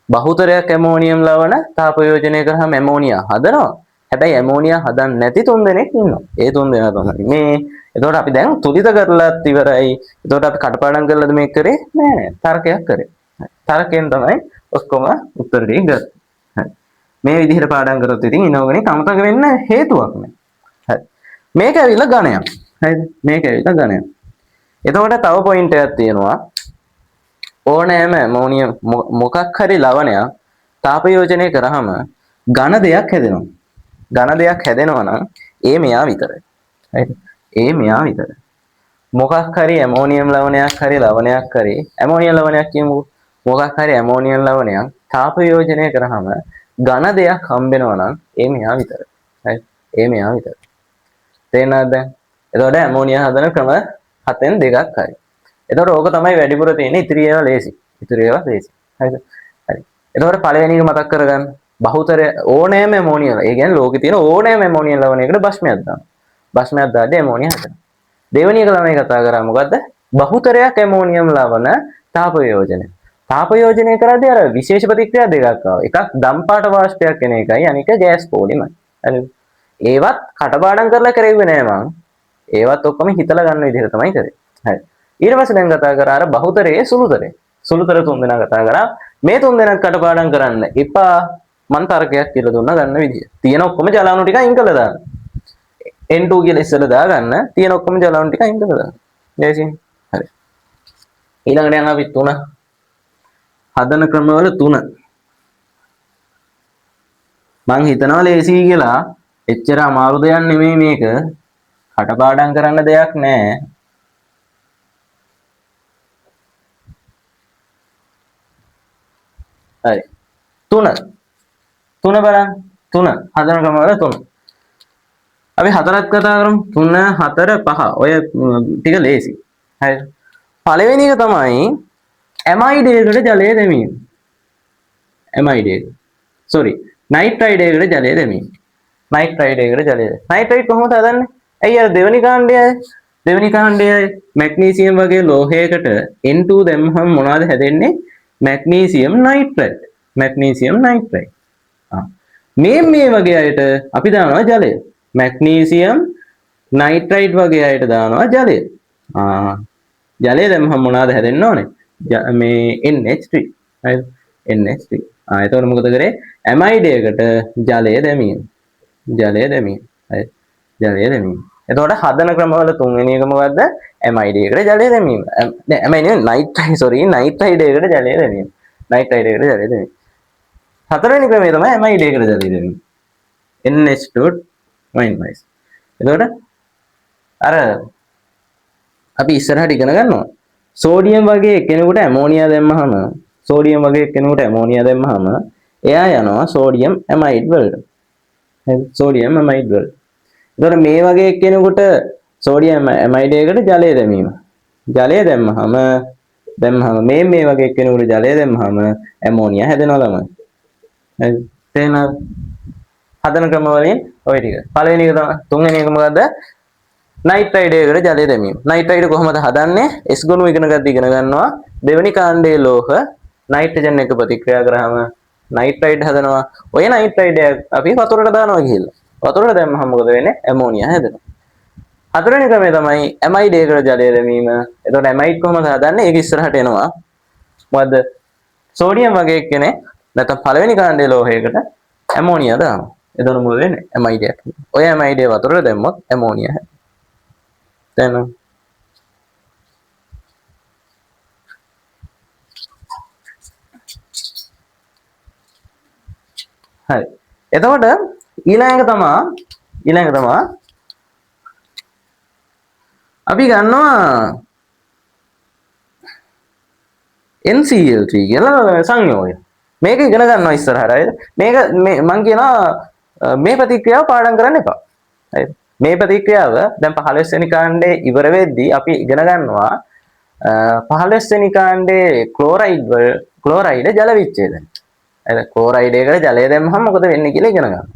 බහුතරයක් ඇමෝනියම් ලවණ තාපයෝජනය කරාම ඇමෝනියා හදනවා. හැබැයි ඇමෝනියා හදන්නේ නැති තුන් දෙනෙක් ඉන්නවා. ඒ තුන් දෙනා තමයි මේ. එතකොට අපි දැන් තුලිත කරලාත් ඉවරයි. එතකොට අපි කටපාඩම් කරලාද මේක කරේ? නෑ. තර්කයක් කරේ. තර්කයෙන් තමයි ඔක්කොම උත්තර ටික ගත්තේ. හරි. මේ විදිහට පාඩම් කරොත් ඉතින් ඉනෝගනේ කමතක වෙන්න හේතුවක් නෑ. හරි. මේක ඇවිල්ලා ඝණයක්. හරිද? මේක ඇවිල්ලා ඝණයක්. එතකොට තව පොයින්ට් එකක් තියෙනවා. ඕනෑම ඇමෝනියම් මොකක් හරි ලවණයක් තාපයෝජනය කරාම ඝන දෙයක් හැදෙනවා. ඝන දෙයක් හැදෙනවා නම් ඒ මෙයා විතරයි. හරිද? ඒ මෙයා විතරයි. මොකක් හරි ඇමෝනියම් ලවණයක් හරි ලවණයක් හරි ඇමෝනියම් ලවණයක් කියමුකෝ. මොකක් හරි ඇමෝනියම් ලවණයක් තාපයෝජනය කරාම ඝන දෙයක් හම්බෙනවා නම් ඒ මෙයා විතරයි. හරි? ඒ මෙයා විතරයි. තේරෙනවද දැන්? එතකොට ඇමෝනියා හදන ක්‍රම 7න් 2ක් හරි. එතකොට ඕක තමයි වැඩිපුර තියෙන්නේ. ඉතිරි ඒවා ලේසි. ඉතිරි ඒවා ලේසි. හරිද? හරි. එතකොට පළවෙනි එක මතක් කරගන්න. බහුතර ඕනෑම ඇමෝනියා. ඒ කියන්නේ ලෝකේ තියෙන ඕනෑම ඇමෝනියා ලවණයකට භස්මයක් දාන්න. භස්මයක් දාද්දී ඇමෝනියා හදනවා. දෙවෙනි එක ළමයි කතා කරා මොකද්ද? බහුතරයක් ඇමෝනියම් ලවණ තාපයෝජනය. තාපයෝජනය කරද්දී අර විශේෂ ප්‍රතික්‍රියා දෙකක් ආවා. එකක් දම් පාට වාෂ්පයක් එන එකයි අනික ගෑස් පොලිමයි. හරිද? ඒවත් කටපාඩම් කරලා කරෙන්නේ නෑ මං. ඒවත් ඔක්කොම හිතලා ගන්න විදිහට තමයි කරේ. හරි. ඊට පස්සේ දැන් කතා කරා අර බහුතරයේ සුළුතරේ. සුළුතර තුන් දෙනා කතා කරා. මේ තුන් දෙනාත් කටපාඩම් කරන්න එපා. මන් තර්කයක් කියලා දුන්නා ගන්න විදිය. තියෙන ඔක්කොම ජල අණු ටික අයින් කළා දාන්න. N2 කියලා ඉස්සෙල්ලා දාගන්න. තියෙන ඔක්කොම ජල අණු ටික අයින් කළා දාන්න. ලේසියි. හරි. ඊළඟට යනවා අපි 3. හදන ක්‍රමවල 3. මං හිතනවා ලේසියි කියලා. එච්චර අමාරු දෙයක් නෙමෙයි මේක. කටපාඩම් කරන්න දෙයක් නෑ. හරි 3 බලන්න 3 හදන ක්‍රමවල 3 අපි 4ක් කතා කරමු 3 4 5 ඔය ටික ලේසි හරි පළවෙනි එක තමයි ඇමයිඩයකට ජලය දැමීම. ඇමයිඩය සොරි නයිට්‍රයිඩයකට ජලය දැමීම. නයිට්‍රයිඩයකට ජලය. නයිට්‍රයිඩ් කොහොමද හදන්නේ? ඇයි අර දෙවෙනි කාණ්ඩයයි මැග්නීසියම් වගේ ලෝහයකට N2 දැම්මහම මොනවද හැදෙන්නේ? මැග්නීසියම් නයිට්‍රයිඩ්. මැග්නීසියම් නයිට්‍රයිඩ්. මේ වගේ අයට අපි දානවා ජලය. මැග්නීසියම් නයිට්‍රයිඩ් වගේ අයට දානවා ජලය. ජලය දැම්මහම මොනවද හැදෙන්න ඕනේ? මේ NH3. හරිද? NH3. එතකොට මොකද කරේ? ඇමයිඩයකට ජලය දැමීම. ජලය දැමීම. හරි. ජලය දැමීම. එතකොට හදන ක්‍රමවල තුන්වෙනි එක මොකද්ද? ඇමයිඩයකට ජලය දැමීම. නෑ ඇමයිඩ් නයිට්‍රයිඩයකට ජලය දැමීම. නයිට්‍රයිඩයකට ජලය දැමීම. හතරවෙනි ක්‍රමය තමයි ඇමයිඩයකට ජලය දැමීම. NH2-. එතකොට අර අපි ඉස්සරහට ඉගෙන ගන්නවා. සෝඩියම් වගේ කෙනෙකුට ඇමෝනියා දැම්මහම එයා යනවා සෝඩියම් ඇමයිඩ් වලට. හරි සෝඩියම් ඇමයිඩ් වලට. එතකොට මේ වගේ කෙනෙකුට සෝඩියම් ඇමයිඩයකට ජලය දැමීම. ජලය දැම්මහම මේ වගේ කෙනෙකුට ජලය දැම්මහම ඇමෝනියා හැදෙනවා ළමයි. හරි තේරෙනවද? හදන ක්‍රම වලින් ඔය ටික. පළවෙනි එක තමයි තුන්වෙනි එක මොකද්ද? නයිට්‍රයිඩයකට ජලය දැමීම. නයිට්‍රයිඩ් කොහොමද හදන්නේ? S ගොනු ඉගෙන ගන්නවා. දෙවෙනි කාණ්ඩයේ ලෝහ නයිට්‍රජන් එක ප්‍රතික්‍රියා කරාම නයිට්‍රයිඩ් හදනවා. ඔය නයිට්‍රයිඩ් අපි වතුරට දානවා කියලා. වතුරට දැම්මහම මොකද වෙන්නේ? ඇමෝනියා හැදෙනවා. හතරවෙනි ක්‍රමය තමයි ඇමයිඩයකට ජලය දැමීම. එතකොට ඇමයිඩ් කොහොමද හදන්නේ? ඒක ඉස්සරහට එනවා. මොකද්ද? සෝඩියම් වගේ කෙනෙක් නැත්නම් පළවෙනි කාණ්ඩයේ ලෝහයකට ඇමෝනියා දානවා. එතකොට මොකද වෙන්නේ? ඇමයිඩයක්. ඔය ඇමයිඩය වතුරට දැම්මොත් ඇමෝනියා හැදෙනවා. දැන් හරි. එතකොට ඊළඟ තමා අපි ගන්නවා NCl3 කියලා සංයෝගය. මේක ඉගෙන ගන්නවා ඉස්සරහට. හරිද? මේක මම කියනවා මේ ප්‍රතික්‍රියාව පාඩම් කරන්න එපා. හරිද? මේ ප්‍රතික්‍රියාව දැන් 15 වෙනි කාණ්ඩේ ඉවර වෙද්දී අපි ඉගෙන ගන්නවා 15 වෙනි කාණ්ඩේ ක්ලෝරයිඩ් ජල විච්ඡේදනය. හරිද? ක්ලෝරයිඩයකට ජලය දැම්මහම මොකද වෙන්නේ කියලා ඉගෙන ගන්නවා.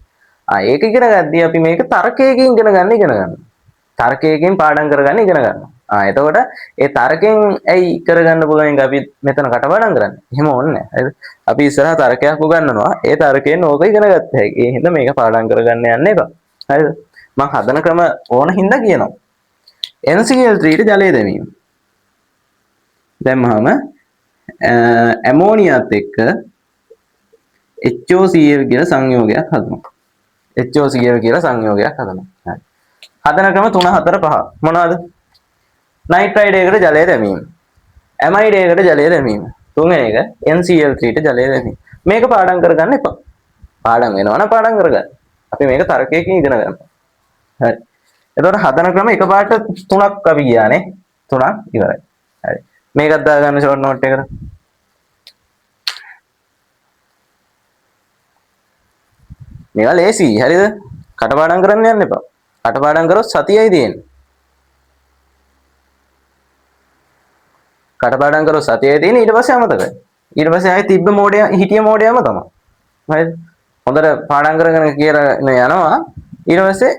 ඒක ඉගෙන ගද්දී අපි මේක තර්කයකින් ඉගෙන ගන්නවා. තර්කයකින් පාඩම් කරගන්න ඉගෙන ගන්නවා. එතකොට ඒ තර්කයෙන් ඇයි කරගන්න පුළුවන් එක අපි මෙතන කටපාඩම් කරන්නේ. එහෙම ඕනේ නැහැ. හරිද? අපි ඉස්සරහ තර්කයක් උගන්වනවා. ඒ තර්කයෙන් ඕක ඉගෙන ගත්ත හැකි. ඒ හින්දා මේක පාඩම් කරගන්න යන්න එපා. හරිද? මම හදන ක්‍රම ඕන හින්දා කියනවා. NCl3ට ජලය දැමීම. දැම්මහම ඇමෝනියාත් එක්ක HOCl කියලා සංයෝගයක් හදනවා. HOCl කියලා සංයෝගයක් හදනවා. හරි. හදන ක්‍රම 3 4 5 මොනවාද? නයිට්‍රයිඩයකට ජලය දැමීම. ඇමයිඩයකට ජලය දැමීම. තුන්වෙනි එක NCl3ට ජලය දැමීම. මේක පාඩම් කරගන්න එපා. පාඩම් වෙනවනම් පාඩම් කරගන්න. අපි මේක තර්කයකින් ඉගෙන ගන්නවා. හරි. එතකොට හදන ක්‍රම එකපාරට 3ක් අපි ගියානේ. 3ක් ඉවරයි. හරි. මේකත් දාගන්න ෂෝට් නෝට් එකට. මේවා ලේසි. හරිද? කටපාඩම් කරන්න යන්න එපා. කටපාඩම් කරොත් සතියයි තියෙන්නේ. කටපාඩම් කරොත් සතියයි තියෙන්නේ ඊට පස්සේ අමතකයි. ඊට පස්සේ ආයෙ තිබ්බ මෝඩය හිටිය මෝඩයම තමයි. හරිද? හොඳට පාඩම් කරගෙන කියලා යනවා. ඊට පස්සේ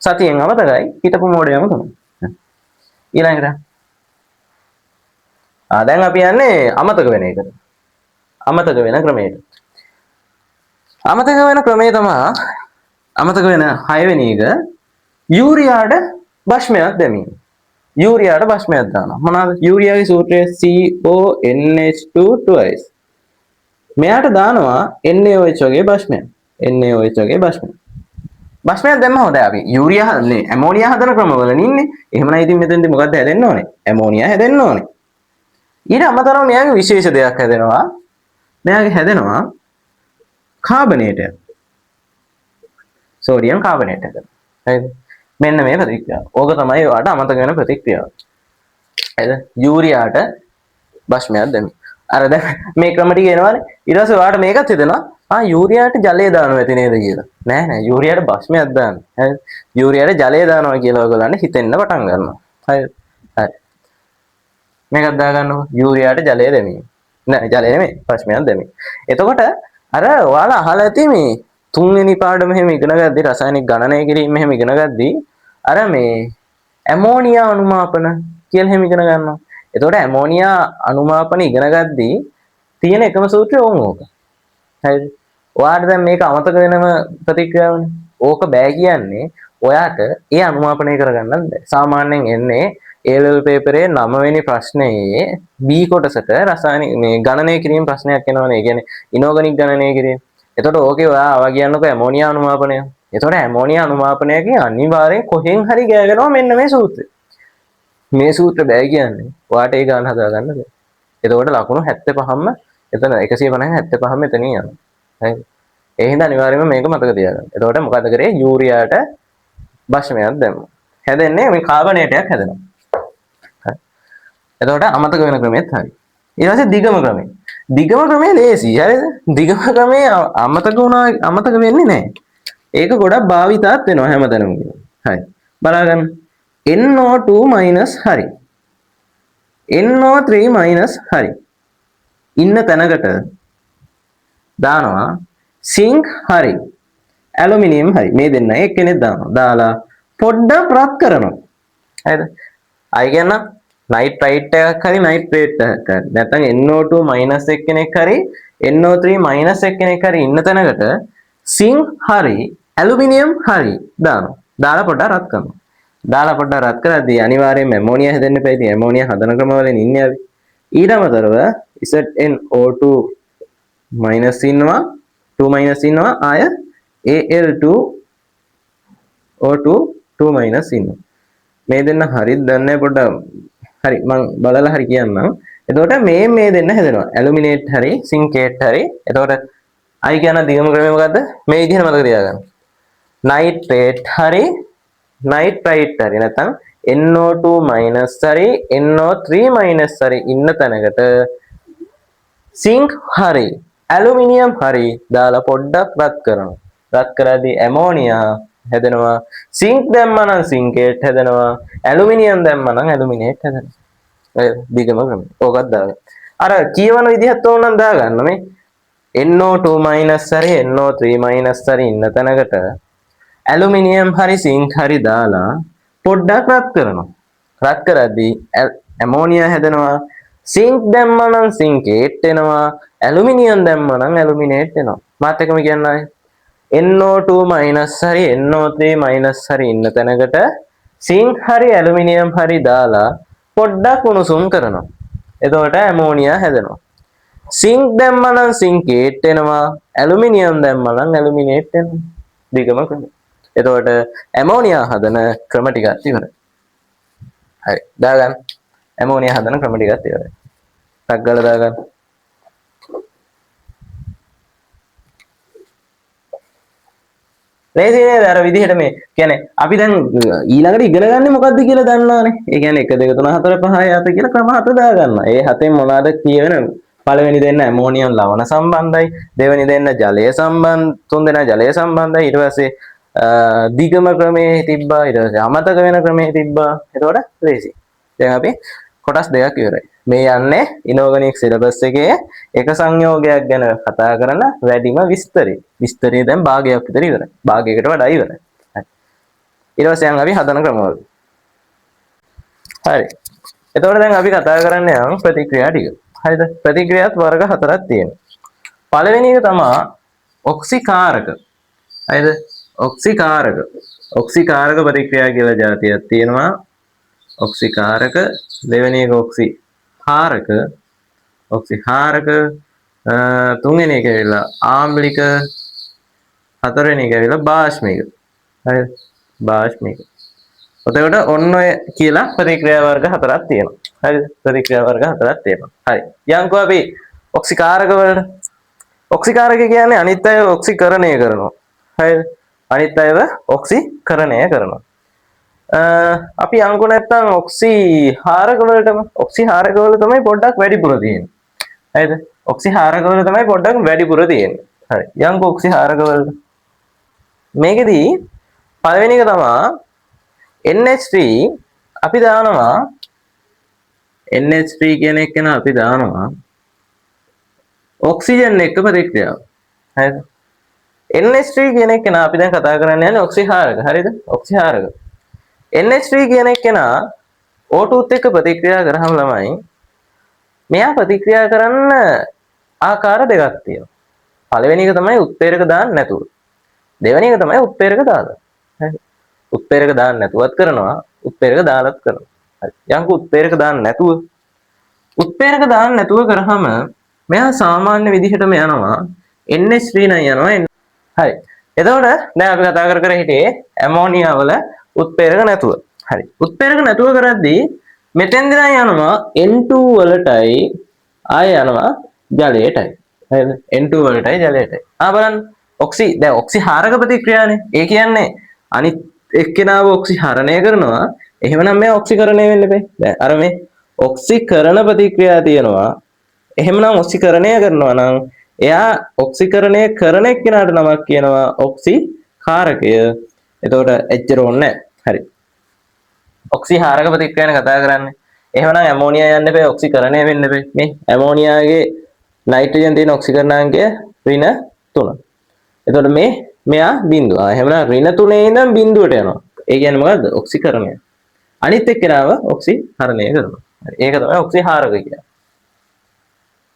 සතියෙන් අමතකයි හිටපු මෝඩයම තමයි. ඊළඟට දැන් අපි යන්නේ අමතක වෙන එකට. අමතක වෙන ක්‍රමයට. අමතක වෙන ක්‍රමය තමයි අමතක වෙන 6 වෙනි එක යූරියාට භස්මයක් දැමීම. යූරියාට භස්මයක් දානවා. මොනවාද? යූරියාගේ සූත්‍රය CONH2 twice. මෙයාට දානවා NaOH වගේ භස්මයක්. NaOH වගේ භස්මයක්. භස්මයක් දැම්මම හොඳයි අපි. යූරියා හදන්නේ ඇමෝනියා හදන ක්‍රමවල ඉන්නේ. එහෙමනම් ඉතින් මෙතෙන්දී මොකක්ද හැදෙන්න ඕනේ? ඇමෝනියා හැදෙන්න ඕනේ. ඊට අමතරව මෙයාගේ විශේෂ දෙයක් හැදෙනවා. මෙයාගේ හැදෙනවා කාබනේටයක්. සෝඩියම් කාබනේට් එක. හරිද? මෙන්න මේ ප්‍රතික්‍රියාව. ඕක තමයි ඔයාලට අමතක වෙන ප්‍රතික්‍රියාව. හරිද? යූරියාට භස්මයක් දැම්මේ. අර දැන් මේ ක්‍රම ටික එනවානේ. ඊට පස්සේ ඔයාලට මේකත් හිතෙනවා යූරියාට ජලය දානවා ඇති නේද කියලා. නෑ යූරියාට භස්මයක් දාන්න. හරිද? යූරියාට ජලය දානවා කියලා ඔයගොල්ලන්ට හිතෙන්න පටන් ගන්නවා. හරිද? හරි. මේකත් දාගන්නකො යූරියාට ජලය දැමීම. නෑ ජලය නෙමෙයි ප්‍රශ්නයක් දැමීම. එතකොට අර ඔයාලා අහලා ඇති මේ තුන්වෙනි පාඩම එහෙම ඉගෙන ගද්දී රසායනික ගණනය කිරීම එහෙම ඉගෙන ගද්දී අර මේ ඇමෝනියා අනුමාපන කියලා එහෙම ඉගෙන ගන්නවා. එතකොට ඇමෝනියා අනුමාපන ඉගෙන ගද්දී තියෙන එකම සූත්‍රය ඕක. හරිද? ඔයාට දැන් මේක අමතක වෙනම ප්‍රතික්‍රියාවනේ. ඕක බෑ කියන්නේ ඔයාට ඒ අනුමාපනය කරගන්නත් බෑ. සාමාන්‍යයෙන් එන්නේ A level පේපරේ 9 වෙනි ප්‍රශ්නයේ B කොටසට රසායනික මේ ගණනය කිරීම ප්‍රශ්නයක් එනවනේ. ඒ කියන්නේ ඉනෝගනික් ගණනය කිරීම. එතකොට ඕකේ ඔයා ආවා කියන්නකො ඇමෝනියා අනුමාපනය. එතකොට ඇමෝනියා අනුමාපනයකින් අනිවාර්යෙන් කොහෙන් හරි ගෑවෙනවා මෙන්න මේ සූත්‍රය. මේ සූත්‍ර බෑ කියන්නේ ඔයාට ඒ ගණන් හදාගන්න බෑ. එතකොට ලකුණු 75ම එතන 150න් 75ම එතනින් යනවා. හරිද? ඒ හින්දා අනිවාර්යයෙන්ම මේක මතක තියාගන්න. එතකොට මොකද කරේ? යූරියාට භස්මයක් දැම්මා. හැදෙන්නේ මේ කාබනේටයක් හැදෙනවා. හරි. එතකොට අමතක වෙන ක්‍රමෙත් හරි. ඊට පස්සේ දිගම ක්‍රමය. දිගම ක්‍රමය ලේසි. හරිද? දිගම ක්‍රමය අමතක වෙන්නේ නැහැ. ඒක ගොඩක් භාවිතාත් වෙනවා හැමතැනම කියනවා. හරි. බලාගන්න. NO2- හරි. NO3- හරි. ඉන්න තැනකට දානවා සිංක් හරි. ඇලුමිනියම් හරි. මේ දෙන්න එක්කෙනෙක් දානවා. දාලා පොඩ්ඩක් රත් කරනවා. හරිද? අය කියන්න නයිට්‍රයිට් එකක් හරි නයිට්‍රේට් එකක් හරි. නැත්නම් NO2- එක්කෙනෙක් හරි NO3- එක්කෙනෙක් හරි ඉන්න තැනකට සිංක් හරි ඇලුමිනියම් හරි දානවා. දාලා පොඩ්ඩක් රත් කරනවා. දාලා පොඩ්ඩක් රත් කරද්දී අනිවාර්යයෙන්ම ඇමෝනියා හැදෙන්න එපා. ඉතින් ඇමෝනියා හදන ක්‍රමවලින් ඉන්නේ අපි. ඊට අමතරව ZnO2- ඉන්නවා 2- ඉන්නවා ආය Al2O2 2- ඉන්නවා. මේ දෙන්න හරිද දන්නේ පොඩ්ඩක් හරි මම බලලා හරි කියන්නම්. එතකොට මේ දෙන්න හැදෙනවා. ඇලුමිනේට් හරි සින්කේට් හරි. එතකොට අයි කියන දිගම ක්‍රමය මොකද්ද? මේ විදිහට මතක තියාගන්න. නයිට්‍රේට් හරි නයිට්‍රයිට් හරි නැත්නම් NO2- හරි NO3- හරි ඉන්න තැනකට සිංක් හරි ඇලුමිනියම් හරි දාලා පොඩ්ඩක් රත් කරනවා. රත් කරද්දී ඇමෝනියා හැදෙනවා. සිංක් දැම්මා නම් සින්කේට් හැදෙනවා. ඇලුමිනියම් දැම්මා නම් ඇලුමිනේට් හැදෙනවා. ඔය දිගම ක්‍රමය. ඕකත් දාගන්න. අර කියවන විදිහත් ඕනනම් දාගන්න මේ NO2- හරි NO3- හරි ඉන්න තැනකට ඇලුමිනියම් හරි සිංක් හරි දාලා පොඩ්ඩක් රත් කරනවා. රත් කරද්දී ඇමෝනියා හැදෙනවා. සිංක් දැම්මා නම් සින්කේට් එනවා. ඇලුමිනියම් දැම්මා නම් ඇලුමිනේට් එනවා. මාත් එකම කියන්නයි. NO2- හරි NO3- හරි ඉන්න තැනකට සිංක් හරි ඇලුමිනියම් හරි දාලා පොඩ්ඩක් උණුසුම් කරනවා. එතකොට ඇමෝනියා හැදෙනවා. සිංක් දැම්මා නම් සින්කේට් එනවා. ඇලුමිනියම් දැම්මා නම් ඇලුමිනේට් එනවා. දිගම ක්‍රමය. එතකොට ඇමෝනියා හදන ක්‍රම ටිකක් ඉවරයි. හරි. දාගන්න. ඇමෝනියා හදන ක්‍රම ටිකක් ඉවරයි. ටක් ගාලා දාගන්න. ලේසි නේද අර විදිහට මේ කියන්නේ අපි දැන් ඊළඟට ඉගෙන ගන්නේ මොකද්ද කියලා දන්නවනේ. ඒ කියන්නේ 1 2 3 4 5 6 කියලා ක්‍රම 7 දාගන්නවා. ඒ හතෙන් මොනවාද කියවෙන පළවෙනි දෙන්න ඇමෝනියම් ලවණ සම්බන්ධයි. දෙවෙනි දෙන්න ජලය සම්බන්ධ තුන් දෙනා ජලය සම්බන්ධයි. ඊට පස්සේ දිගම ක්‍රමයේ තිබ්බා. ඊට පස්සේ අමතක වෙන ක්‍රමයේ තිබ්බා. එතකොට ලේසි. දැන් අපි කොටස් දෙකක් ඉවරයි. මේ යන්නේ ඉනෝගනික් සිලබස් එකේ එක සංයෝගයක් ගැන කතා කරන වැඩිම විස්තරය. විස්තරය දැන් භාගයක් විතර ඉවරයි. භාගයකට වඩා ඉවරයි. හරි. ඊට පස්සේ යන් අපි හදන ක්‍රමවල. හරි. එතකොට දැන් අපි කතා කරන්නේ යම් ප්‍රතික්‍රියා ටික. හරිද? ප්‍රතික්‍රියාත් වර්ග හතරක් තියෙනවා. පළවෙනි එක තමයි ඔක්සිකාරක. හරිද? ඔක්සිකාරක. ඔක්සිකාරක ප්‍රතික්‍රියා කියලා જાතියක් තියෙනවා. ඔක්සිකාරක දෙවෙනි එක ඔක්සිහාරක ඔක්සිහාරක තුන්වෙනි එක ඇවිල්ලා ආම්ලික හතරවෙනි එක ඇවිල්ලා බාෂ්මික. හරිද? බාෂ්මික. එතකොට ඔන්න ඔය කියලා ප්‍රතික්‍රියා වර්ග හතරක් තියෙනවා. හරිද? ප්‍රතික්‍රියා වර්ග හතරක් තියෙනවා. හරි. යන්කෝ අපි ඔක්සිකාරක වලට. ඔක්සිකාරක කියන්නේ අනිත් අය ඔක්සිකරණය කරනවා. හරිද? අනිත් අයව ඔක්සිකරණය කරනවා. අපි යන්කෝ නැත්තම් ඔක්සිහාරක වලටම ඔක්සිහාරක වල තමයි පොඩ්ඩක් වැඩිපුර තියෙන්නේ. හරිද? ඔක්සිහාරක වල තමයි පොඩ්ඩක් වැඩිපුර තියෙන්නේ. හරි. යන්කෝ ඔක්සිහාරක වලට. මේකෙදී පළවෙනි එක තමයි NH3 අපි දානවා NH3 කියන එක න අපි දානවා ඔක්සිජන් එක්ක ප්‍රතික්‍රියාව. හරිද? NH3 කියන එක න අපි දැන් කතා කරන්න යන්නේ ඔක්සිහාරක. හරිද? ඔක්සිහාරක. NH3 කියන එක න O2 එක්ක ප්‍රතික්‍රියා කරාම ළමයි මෙයා ප්‍රතික්‍රියා කරන්න ආකාර දෙකක් තියෙනවා. පළවෙනි එක තමයි උත්ප්‍රේරක දාන්න නැතුව. දෙවෙනි එක තමයි උත්ප්‍රේරක දාලා. හරි. උත්ප්‍රේරක දාන්න නැතුවත් කරනවා, උත්ප්‍රේරක දාලත් කරනවා. හරි. යංකු උත්ප්‍රේරක දාන්න නැතුව. උත්ප්‍රේරක දාන්න නැතුව කරාම මෙයා සාමාන්‍ය විදිහටම යනවා NH3 නම් යනවා. හරි. එතකොට දැන් අපි කතා කර හිටියේ ඇමෝනියා වල උත්ප්‍රේරක නැතුව. හරි. උත්ප්‍රේරක නැතුව කරද්දී මෙතෙන්දී නම් යනවා N2 වලටයි ආය යනවා ජලයටයි. හරිද? N2 වලටයි ජලයටයි. බලන්න. දැන් ඔක්සිහාරක ප්‍රතික්‍රියානේ. ඒ කියන්නේ අනිත් එක්කෙනාව ඔක්සිහරණය කරනවා. එහෙමනම් මේ ඔක්සිකරණය වෙන්න බෑ. දැන් අර මේ ඔක්සිකරණ ප්‍රතික්‍රියා තියෙනවා. එහෙමනම් ඔක්සිකරණය කරනවා නම් එයා ඔක්සිකරණය කරන එක්කෙනාට නමක් කියනවා ඔක්සිකාරකය. එතකොට එච්චර ඕනේ නැහැ. හරි. ඔක්සිහාරක ප්‍රතික්‍රියානේ කතා කරන්නේ. එහෙමනම් ඇමෝනියා යන්න බෑ ඔක්සිකරණය වෙන්න බෑ. මේ ඇමෝනියාගේ නයිට්‍රජන් තියෙන ඔක්සිකරණාංකය ඍණ 3. එතකොට මෙයා බිඳුව. එහෙමනම් ඍණ 3 ඉඳන් බිඳුවට යනවා. ඒ කියන්නේ මොකද්ද? ඔක්සිකරණය. අනිත් එක්කෙනාව ඔක්සිහරණය කරනවා. හරි. ඒක තමයි ඔක්සිහාරක කියන්නේ.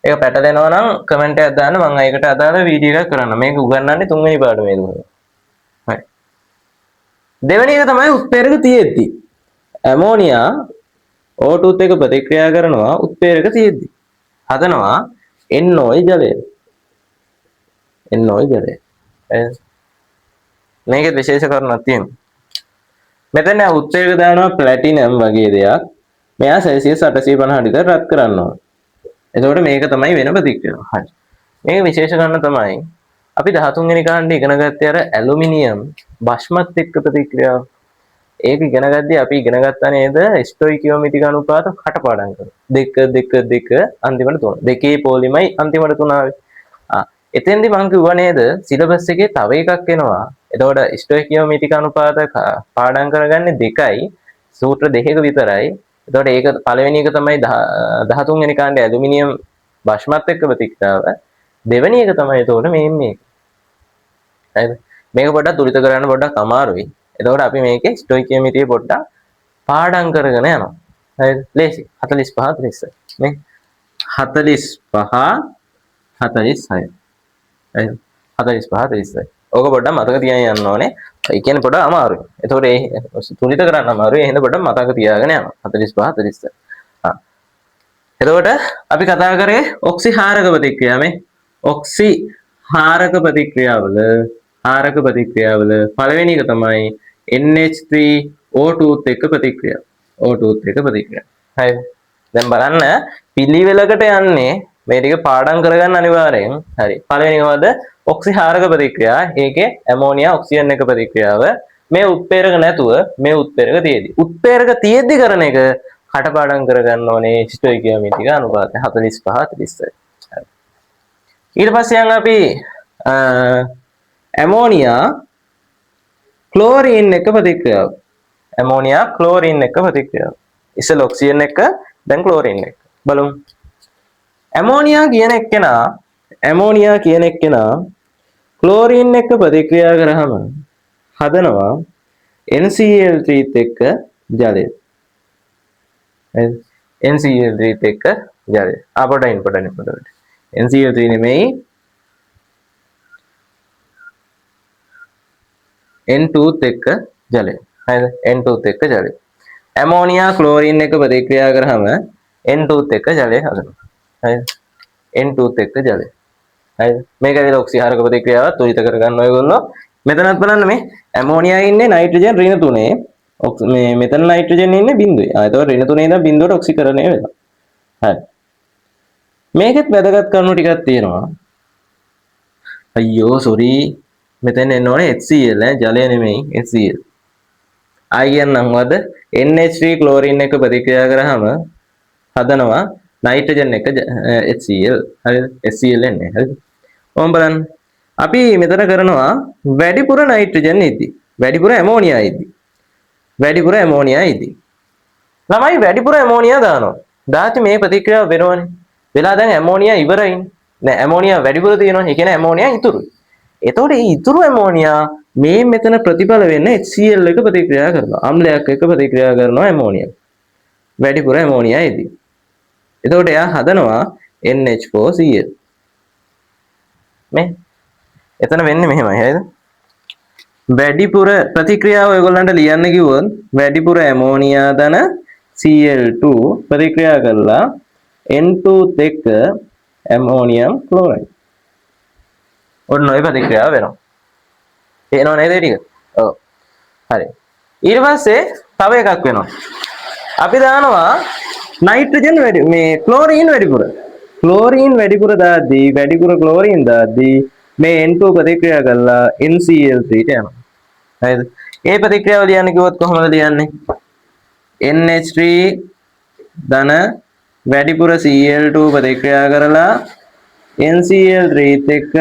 ඒක පැටලෙනවා නම් කමෙන්ට් එකක් දාන්න මම ඒකට අදාළ වීඩියෝ එකක් කරන්න. මේක උගන්වන්නේ 3 වෙනි පාඩමේ දුන්නා. හරි. දෙවෙනි එක තමයි උත්ප්‍රේරක තියෙද්දි. ඇමෝනියා O2 එක ප්‍රතික්‍රියා කරනවා උත්ප්‍රේරක තියෙද්දි. හදනවා NOI ජලය. NOI ජලය. මේකේ විශේෂ කරුණක් තියෙනවා. මෙතන උත්ප්‍රේරක දානවා ප්ලැටිනම් වගේ දෙයක්. මෙයා සෙල්සියස් 850 විතර රත් කරනවා. එතකොට මේක තමයි වෙන ප්‍රතික්‍රියාව. හරි. මේක විශේෂ කරන්න තමයි අපි 13 වෙනි කාණ්ඩේ ඉගෙන ගත්තේ අර ඇලුමිනියම් භස්මත් එක්ක ප්‍රතික්‍රියාව. ඒක ඉගෙන ගද්දී අපි ඉගෙන ගත්තා නේද ස්ටොයිකියෝමෙට්‍රික් අනුපාත කටපාඩම් කරලා. 2 2 2 අන්තිමට 3. දෙකේ පොලිමයි අන්තිමට 3 ආවේ. එතෙන්දී මම කිව්වා නේද සිලබස් එකේ තව එකක් එනවා. එතකොට ස්ටොයිකියෝමෙට්‍රික් අනුපාත පාඩම් කරගන්නේ 2යි. සූත්‍ර 2ක විතරයි. එතකොට ඒක පළවෙනි එක තමයි 13 වෙනි කාණ්ඩේ ඇලුමිනියම් භස්මත් එක්ක ප්‍රතික්‍රියාව. දෙවෙනි එක තමයි එතකොට මේක. හරිද? මේක පොඩ්ඩක් තුලිත කරන්න පොඩ්ඩක් අමාරුයි. එතකොට අපි මේකේ ස්ටොයිකියෝමෙට්‍රිය පොඩ්ඩක් පාඩම් කරගෙන යනවා. හරිද? ලේසි. 45 36. නේ? 45 46. හරිද? 45 36. ඕක පොඩ්ඩක් මතක තියාගෙන යන්න ඕනේ. ඒ කියන්නේ පොඩ්ඩක් අමාරුයි. එතකොට ඒ තුලිත කරන්න අමාරුයි. එහෙනම් පොඩ්ඩක් මතක තියාගෙන යනවා. 45 46. එතකොට අපි කතා කරේ ඔක්සිහාරක ප්‍රතික්‍රියාව මේ. ඔක්සිහාරක ප්‍රතික්‍රියාවල පළවෙනි එක තමයි NH3O2 එක්ක ප්‍රතික්‍රියාව. O2 එක්ක ප්‍රතික්‍රියාව. හරිද? දැන් බලන්න පිළිවෙලකට යන්නේ මේ ටික පාඩම් කරගන්න අනිවාර්යෙන්. හරි. පළවෙනි එක මොකද? ඔක්සිහාරක ප්‍රතික්‍රියා. ඒකේ ඇමෝනියා ඔක්සිජන් එක ප්‍රතික්‍රියාව. මේ උත්ප්‍රේරක නැතුව මේ උත්ප්‍රේරක තියෙදි. උත්ප්‍රේරක තියෙදි කරන එක කටපාඩම් කරගන්න ඕනේ ස්ටොයිකියෝමෙට්‍රික් අනුපාතය 45 30. හරි. ඊට පස්සේ යන් අපි ඇමෝනියා ක්ලෝරින් එක ප්‍රතික්‍රියාව. ඇමෝනියා ක්ලෝරින් එක ප්‍රතික්‍රියාව. ඉස්සෙල් ඔක්සිජන් එක දැන් ක්ලෝරින් එක. බලමු. ඇමෝනියා කියන එක්කෙනා ක්ලෝරින් එක ප්‍රතික්‍රියා කරාම හදනවා NCl3 එක්ක ජලය. NCl3 එක්ක ජලය. පොඩ. NCl3 නෙමෙයි N2 එක්ක ජලය. හරිද? N2 එක්ක ජලය. ඇමෝනියා ක්ලෝරින් එක ප්‍රතික්‍රියා කරාම N2 එක්ක ජලය හදනවා. හරිද? N2 එක්ක ජලය. හරිද? මේක ඇවිල්ලා ඔක්සිහාරක ප්‍රතික්‍රියාව තුලිත කරගන්න ඔයගොල්ලෝ. මෙතනත් බලන්න මේ ඇමෝනියා ඉන්නේ නයිට්‍රජන් ඍණ 3. මේ මෙතන නයිට්‍රජන් ඉන්නේ බිඳුවේ. එතකොට ඍණ 3 ඉඳන් බිඳුවට ඔක්සිකරණය වෙනවා. හරි. මේකෙත් වැදගත් කරුණු ටිකක් තියෙනවා. අයියෝ සෝරි. මෙතන එන්න ඕනේ HCl ජලය නෙමෙයි HCl. ආයි කියන්නම් වද NH3 ක්ලෝරින් එක ප්‍රතික්‍රියා කරාම හදනවා නයිට්‍රජන් එක HCl. හරිද? HCl එන්නේ. හරිද? ඕම් බලන්න. අපි මෙතන කරනවා වැඩිපුර නයිට්‍රජන් ඉදි. වැඩිපුර ඇමෝනියා ඉදි. ළමයි වැඩිපුර ඇමෝනියා දානවා. දාති මේ ප්‍රතික්‍රියාව වෙනවනේ. වෙලා දැන් ඇමෝනියා ඉවරයිනේ. නෑ ඇමෝනියා වැඩිපුර තියෙනවා. ඒ කියන්නේ ඇමෝනියා ඉතුරුයි. එතකොට මේ ඉතුරු ඇමෝනියා මේ මෙතන ප්‍රතිඵල වෙන්න HCl එක ප්‍රතික්‍රියා කරනවා. අම්ලයක් එක්ක ප්‍රතික්‍රියා කරනවා ඇමෝනියා. වැඩිපුර ඇමෝනියා එදී. එතකොට එයා හදනවා NH4Cl. මේ එතන වෙන්නේ මෙහෙමයි හරිද? වැඩිපුර ප්‍රතික්‍රියාව ඔයගොල්ලන්ට ලියන්න කිව්වොත් වැඩිපුර ඇමෝනියා ධන Cl2 ප්‍රතික්‍රියා කරලා N2ත් එක්ක ඇමෝනියම් ක්ලෝරයිඩ්. ඔන්න ඔය ප්‍රතික්‍රියාව වෙනවා. තේරෙනව නේද ටික? ඔව්. හරි. ඊට පස්සේ තව එකක් වෙනවා. අපි දානවා නයිට්‍රජන් වැඩි මේ ක්ලෝරීන් වැඩිපුර. ක්ලෝරීන් වැඩිපුර දාද්දී වැඩිපුර ක්ලෝරීන් දාද්දී මේ N2 ප්‍රතික්‍රියා කරලා NCl3ට යනවා. හරිද? ඒ ප්‍රතික්‍රියාව ලියන්න කිව්වොත් කොහොමද ලියන්නේ? NH3 ධන වැඩිපුර Cl2 ප්‍රතික්‍රියා කරලා NCl3ත් එක්ක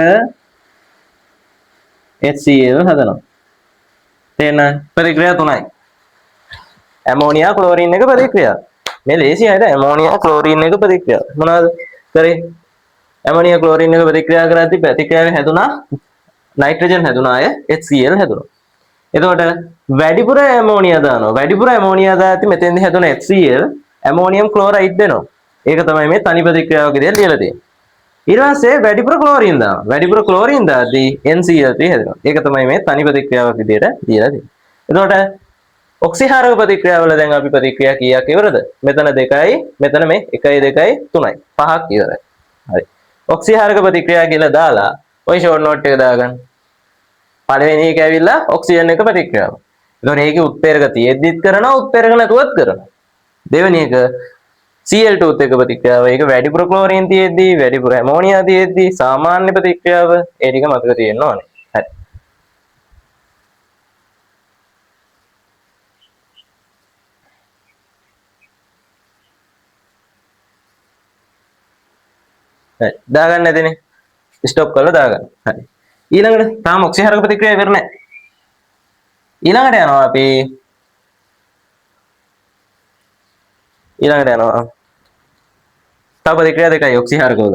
HCl හදනවා. තේරෙනවද? ප්‍රතික්‍රියා තුනයි. ඇමෝනියා ක්ලෝරීන් එක ප්‍රතික්‍රියා. මේ ලේසි නේද? ඇමෝනියා ක්ලෝරීන් එක ප්‍රතික්‍රියා. මොනවද කරේ? ඇමෝනියා ක්ලෝරීන් එක ප්‍රතික්‍රියා කරද්දී ප්‍රතික්‍රියාවේ හැදුනා නයිට්‍රජන් හැදුනා අය HCl හැදුනා. එතකොට වැඩිපුර ඇමෝනියා දානවා. වැඩිපුර ඇමෝනියා දාද්දී මෙතෙන්දී හැදුන HCl ඇමෝනියම් ක්ලෝරයිඩ් වෙනවා. ඒක තමයි මේ තනි ප්‍රතික්‍රියාවක විදිහට ලියලා තියෙන්නේ. ඊට පස්සේ වැඩිපුර ක්ලෝරීන් දානවා. වැඩිපුර ක්ලෝරීන් දාද්දී NCl3 හැදෙනවා. ඒක තමයි මේ තනි ප්‍රතික්‍රියාවක් විදිහට ලියලා තියෙන්නේ. එතකොට ඔක්සිහාරක ප්‍රතික්‍රියාවල දැන් අපි ප්‍රතික්‍රියා කීයක් ඉවරද? මෙතන 2යි, මෙතන මේ 1යි 2යි 3යි. 5ක් ඉවරයි. හරි. ඔක්සිහාරක ප්‍රතික්‍රියා කියලා දාලා ඔය ෂෝට් නෝට් එක දාගන්න. පළවෙනි එක ඇවිල්ලා ඔක්සිජන් එක ප්‍රතික්‍රියාව. එතකොට ඒකේ උත්ප්‍රේරක තියෙද්දිත් කරනවා, උත්ප්‍රේරක නැතුවත් කරනවා. දෙවෙනි එක Cl2ත් එක්ක ප්‍රතික්‍රියාව. ඒක වැඩිපුර ක්ලෝරීන් තියෙද්දි, වැඩිපුර ඇමෝනියා තියෙද්දි සාමාන්‍ය ප්‍රතික්‍රියාව. ඒ ටික මතක තියෙන්න ඕනේ. හරි. හරි. දාගන්න නැතිනේ. ස්ටොප් කරලා දාගන්න. හරි. ඊළඟට තාම ඔක්සිහාරක ප්‍රතික්‍රියාව ඉවර නැහැ. ඊළඟට යනවා අපි තව ප්‍රතික්‍රියා දෙකයි ඔක්සිහාරක වල.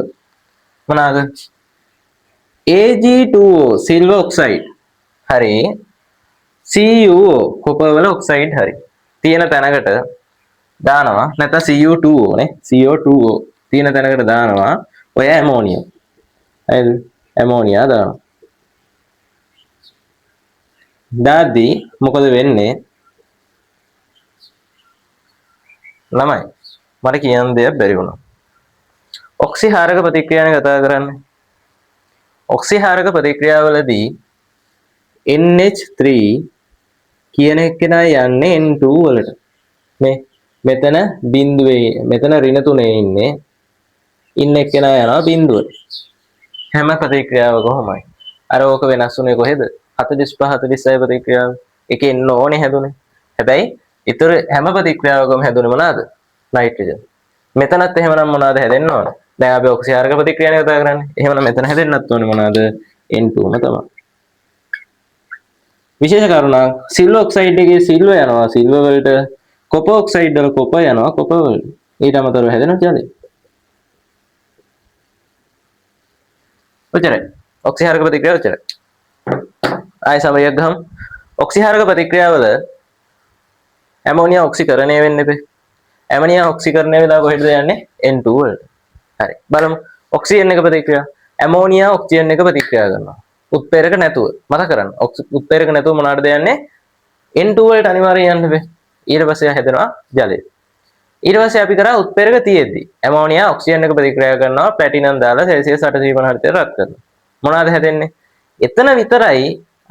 මොනවාද? Ag2O silver oxide. හරි. CuO කොපර් වල ඔක්සයිඩ් හරි. තියෙන තැනකට දානවා. නැත්නම් Cu2O නේ. CO2O තියෙන තැනකට දානවා. ඔය ඇමෝනියම්. හරිද? ඇමෝනියා දානවා. දාද්දී මොකද වෙන්නේ? ළමයි මට කියන්න දෙයක් බැරි වුණා. ඔක්සිහාරක ප්‍රතික්‍රියාවනේ කතා කරන්නේ. ඔක්සිහාරක ප්‍රතික්‍රියාවලදී NH3 කියන එක්කෙනා යන්නේ N2 වලට. මේ මෙතන බිඳුවේ මෙතන ඍණ 3 ඉන්නේ. ඉන්න එක්කෙනා යනවා බිඳුවට. හැම ප්‍රතික්‍රියාවකමයි. අර ඕක වෙනස් වුණේ කොහෙද? 45 46 ප්‍රතික්‍රියාව. එකේ එන්න ඕනේ හැදුනේ. හැබැයි ඊතර හැම ප්‍රතික්‍රියාවකම හැදුනේ මොනවාද? නයිට්‍රජන්. මෙතනත් එහෙමනම් මොනවාද හැදෙන්න ඕනේ? දැන් අපි ඔක්සිහාරක ප්‍රතික්‍රියාවනේ කතා කරන්නේ. එහෙමනම් මෙතන හැදෙන්නත් ඕනේ මොනවාද? N2ම තමයි. විශේෂ කරුණක් සිල්වර් ඔක්සයිඩ් එකේ සිල්වර් යනවා සිල්වර් වලට, කොපර් ඔක්සයිඩ් වල කොපර් යනවා කොපර් වලට. ඊට අමතරව හැදෙන ජලය. ඔච්චරයි. ඔක්සිහාරක ප්‍රතික්‍රියාව ඔච්චරයි. ආයෙ සමරියක් ගහමු. ඔක්සිහාරක ප්‍රතික්‍රියාවල ඇමෝනියා ඔක්සිකරණය වෙන්න එපේ. ඇමෝනියා ඔක්සිකරණය වෙලා කොහෙටද යන්නේ? N2 වලට. හරි. බලමු. ඔක්සිජන් එක ප්‍රතික්‍රියා. ඇමෝනියා ඔක්සිජන් එක ප්‍රතික්‍රියා කරනවා. උත්ප්‍රේරක නැතුව. මතක කරගන්න. උත්ප්‍රේරක නැතුව මොනවටද යන්නේ? N2 වලට අනිවාර්යයෙන් යන්න බෑ. ඊට පස්සේ හැදෙනවා ජලය. ඊට පස්සේ අපි කරා උත්ප්‍රේරක තියෙද්දි ඇමෝනියා ඔක්සිජන් එක ප්‍රතික්‍රියා කරනවා ප්ලැටිනම් දාලා සෙල්සියස් 850 රත් කරනවා. මොනවද හැදෙන්නේ? එතන විතරයි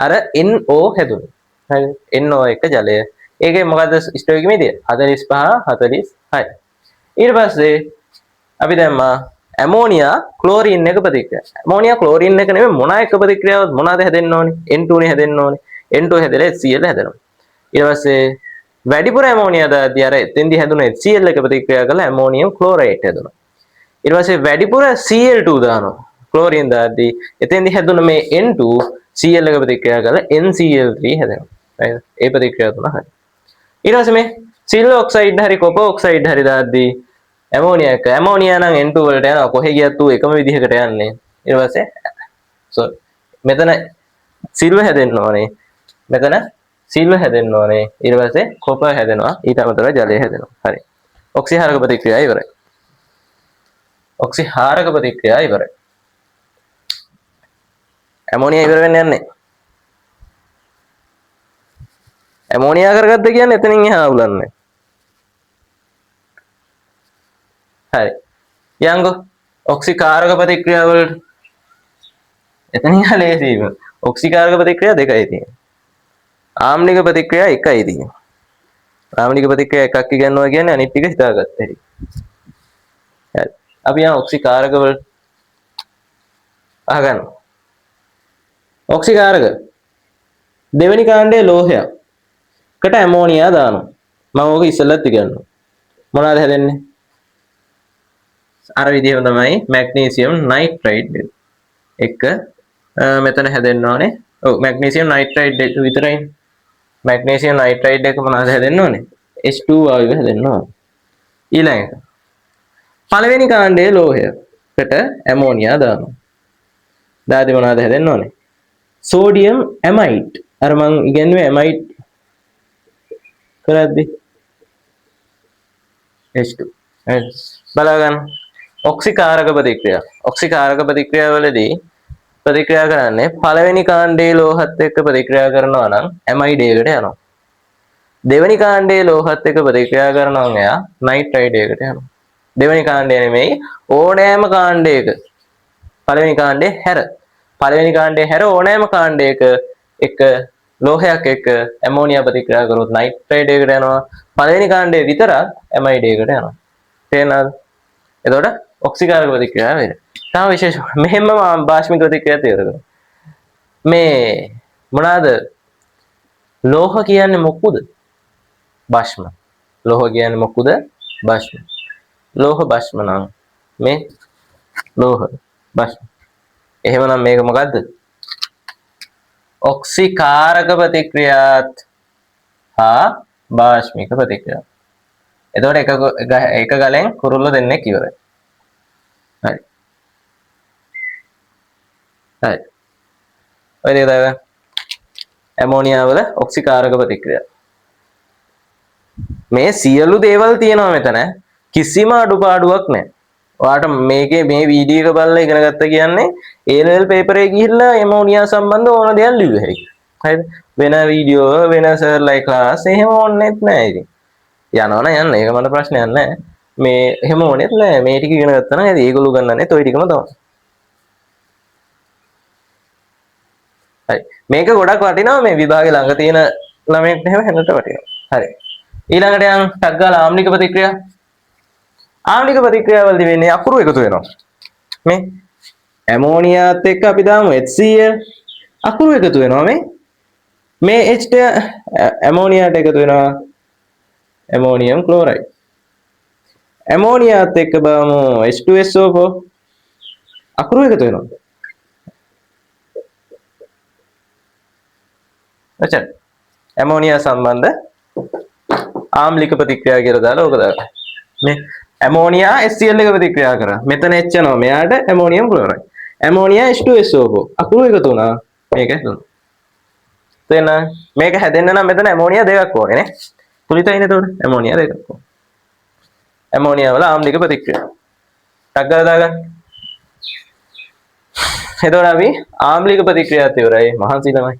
අර NO හැදුනේ. හරිද? NO එක ජලය. ඒකේ මොකද්ද ස්ටොයිකියමේදී 45 46. ඊට පස්සේ අපි දැම්මා ඇමෝනියා ක්ලෝරීන් එක ප්‍රතික්‍රියා. ඇමෝනියා ක්ලෝරීන් එක නෙමෙයි මොන එක ප්‍රතික්‍රියාවක් මොනවාද හැදෙන්න ඕනේ? N2 නේ හැදෙන්න ඕනේ. N2 හැදලා HCl හැදෙනවා. ඊට පස්සේ වැඩිපුර ඇමෝනියා දාද්දී අර එතෙන්දී හැදුන HCl එක ප්‍රතික්‍රියා කරලා ඇමෝනියම් ක්ලෝරයිඩ් හැදුණා. ඊට පස්සේ වැඩිපුර Cl2 දානවා. ක්ලෝරින් දාද්දී එතෙන්දී හැදුන මේ N2 Cl එක ප්‍රතික්‍රියා කරලා NCl3 හැදෙනවා. හරිද? ඒ ප්‍රතික්‍රියාව තුන හරි. ඊට පස්සේ මේ සිල්වර් ඔක්සයිඩ් හරි කොපර් ඔක්සයිඩ් හරි දාද්දී ඇමෝනියා එක ඇමෝනියා නම් N2 වලට යනවා කොහෙ ගියත් ඌ එකම විදිහකට යන්නේ ඊට පස්සේ මෙතන සිල්ව හැදෙන්න ඕනේ මෙතන සිල්ව හැදෙන්න ඕනේ ඊට පස්සේ කොපර් හැදෙනවා ඊට අමතරව ජලය හැදෙනවා හරි ඔක්සිහාරක ප්‍රතික්‍රියාව ඉවරයි ඔක්සිහාරක ප්‍රතික්‍රියාව ඉවරයි ඇමෝනියා ඉවර වෙන්න යන්නේ ඇමෝනියා කරගත්ත කියන්නේ එතනින් එහා උලන්නේ හරි යංගෝ ඔක්සිකාරක ප්‍රතික්‍රියාව වලට එතනින් එහා ලේසිම ඔක්සිකාරක ප්‍රතික්‍රියා දෙකයි තියෙන්නේ ආම්ලික ප්‍රතික්‍රියා එකයි තියෙන්නේ ආම්ලික ප්‍රතික්‍රියා එකක් ඉගෙනනවා කියන්නේ අනිත් ටික හිතාගත්ත හැටි හරි අපි යන ඔක්සිකාරක වලට අහගන්න ඔක්සිකාරක දෙවෙනි කාණ්ඩයේ ලෝහයකට ඇමෝනියා දානවා මම ඕක ඉස්සෙල්ලත් ඉගෙනුවා මොනවද හැදෙන්නේ අර විදිහම තමයි මැග්නීසියම් නයිට්‍රයිඩ් එක මෙතන හැදෙන්න ඕනේ ඔව් මැග්නීසියම් නයිට්‍රයිඩ් එක විතරයි මැග්නීසියම් නයිට්‍රයිඩ් එක මොනවද හැදෙන්න ඕනේ H2 වායුව හැදෙන්න ඕනේ ඊළඟ එක පළවෙනි කාණ්ඩයේ ලෝහයකට ඇමෝනියා දානවා දාද්දි මොනවද හැදෙන්න ඕනේ සෝඩියම් ඇමයිඩ් අර මං ඉගෙනුවේ ඇමයිඩ් කරද්දි H2 බලා ගන්න ඔක්සිකාරක ප්‍රතික්‍රියාවලදී ප්‍රතික්‍රියා කරන්නේ පළවෙනි කාණ්ඩයේ ලෝහත් එක්ක ප්‍රතික්‍රියා කරනවා නම් ඇමයිඩ් එකකට යනවා දෙවෙනි කාණ්ඩයේ ලෝහත් එක්ක ප්‍රතික්‍රියා කරනවා නම් එයා නයිට්‍රයිඩ් එකකට යනවා දෙවෙනි කාණ්ඩය නෙමෙයි ඕනෑම කාණ්ඩයක පළවෙනි කාණ්ඩයේ හැර ඕනෑම කාණ්ඩයක එක ලෝහයක් එක්ක ඇමෝනියා ප්‍රතික්‍රියා කරොත් නයිට්‍රයිඩ් එකකට යනවා පළවෙනි කාණ්ඩයේ විතරක් ඇමයිඩ් එකකට යනවා තේරෙනවද එතකොට ඔක්සිකාරක ප්‍රතික්‍රියාව වෙන්නේ තව විශේෂ මෙහෙම බාෂ්මික ප්‍රතික්‍රියාව තේරෙනවා මේ මොනවාද ලෝහ කියන්නේ මොකුද භස්ම ලෝහ කියන්නේ මොකුද භස්ම ලෝහ භස්ම නම් මේ ලෝහ භස්ම එහෙමනම් මේක මොකද්ද ඔක්සිකාරක ප්‍රතික්‍රියාත් හා භාෂ්මික ප්‍රතික්‍රියාව එතකොට එක ගලෙන් කුරුල්ල දෙන්නෙක් ඉවරයි හරි හරි ඔය දේ තමයි ඇමෝනියා වල ඔක්සිකාරක ප්‍රතික්‍රියාව මේ සියලු දේවල් තියෙනවා මෙතන කිසිම අඩුපාඩුවක් නැහැ ඔයාට මේකේ මේ වීඩියෝ එක බලලා ඉගෙන ගත්ත කියන්නේ A level paper එකේ ගිහිල්ලා ඇමෝනියා සම්බන්ධ ඕන දේවල් ලියුව හැකි හරිද වෙන වීඩියෝ වෙන සර්ලයි ක්ලාස් එහෙම ඕනෙත් නැහැ ඉතින් යනවනේ යන්න ඒක මට ප්‍රශ්නයක් නැහැ මේ එහෙම ඕනෙත් නැහැ මේ ටික ඉගෙන ගත්තා නම් ඇයි ඒගොල්ලෝ ගන්නන්නේ toy ටිකම තමයි හරි මේක ගොඩක් වටිනවා මේ විභාගේ ළඟ තියෙන ළමයෙක්ට එහෙම හැන්නට වටිනවා හරි ඊළඟට යන් ටක් ගාලා ආම්ලික ප්‍රතික්‍රියා ආම්ලික ප්‍රතික්‍රියාවලදී වෙන්නේ අකුරු එකතු වෙනවා මේ ඇමෝනියාත් එක්ක අපි දාමු HCl අකුරු එකතු වෙනවා මේ H ඇමෝනියාට එකතු වෙනවා ඇමෝනියම් ක්ලෝරයිඩ් ඇමෝනියාත් එක්ක බලමු H2SO4 අකුරු එකතු වෙනවා එච්චර ඇමෝනියා සම්බන්ධ ආම්ලික ප්‍රතික්‍රියා කියලා දාලා ඕක දාලා මේ ඇමෝනියා HCl එක ප්‍රතික්‍රියා කරා මෙතන H යනවා මෙයාට ඇමෝනියම් ක්ලෝරයිඩ් ඇමෝනියා H2SO4 අකුරු එකතු වුණා මේක හැදුණා තේන මේක හැදෙන්න නම් මෙතන ඇමෝනියා දෙකක් ඕනේ නේ පුලිතයිනේ එතකොට ඇමෝනියා දෙකක් ඕනේ ඇමෝනියා වල ආම්ලික ප්‍රතික්‍රියා ටක් ගාලා දාගන්න එතකොට අපි ආම්ලික ප්‍රතික්‍රියාත් ඉවරයි මහන්සි තමයි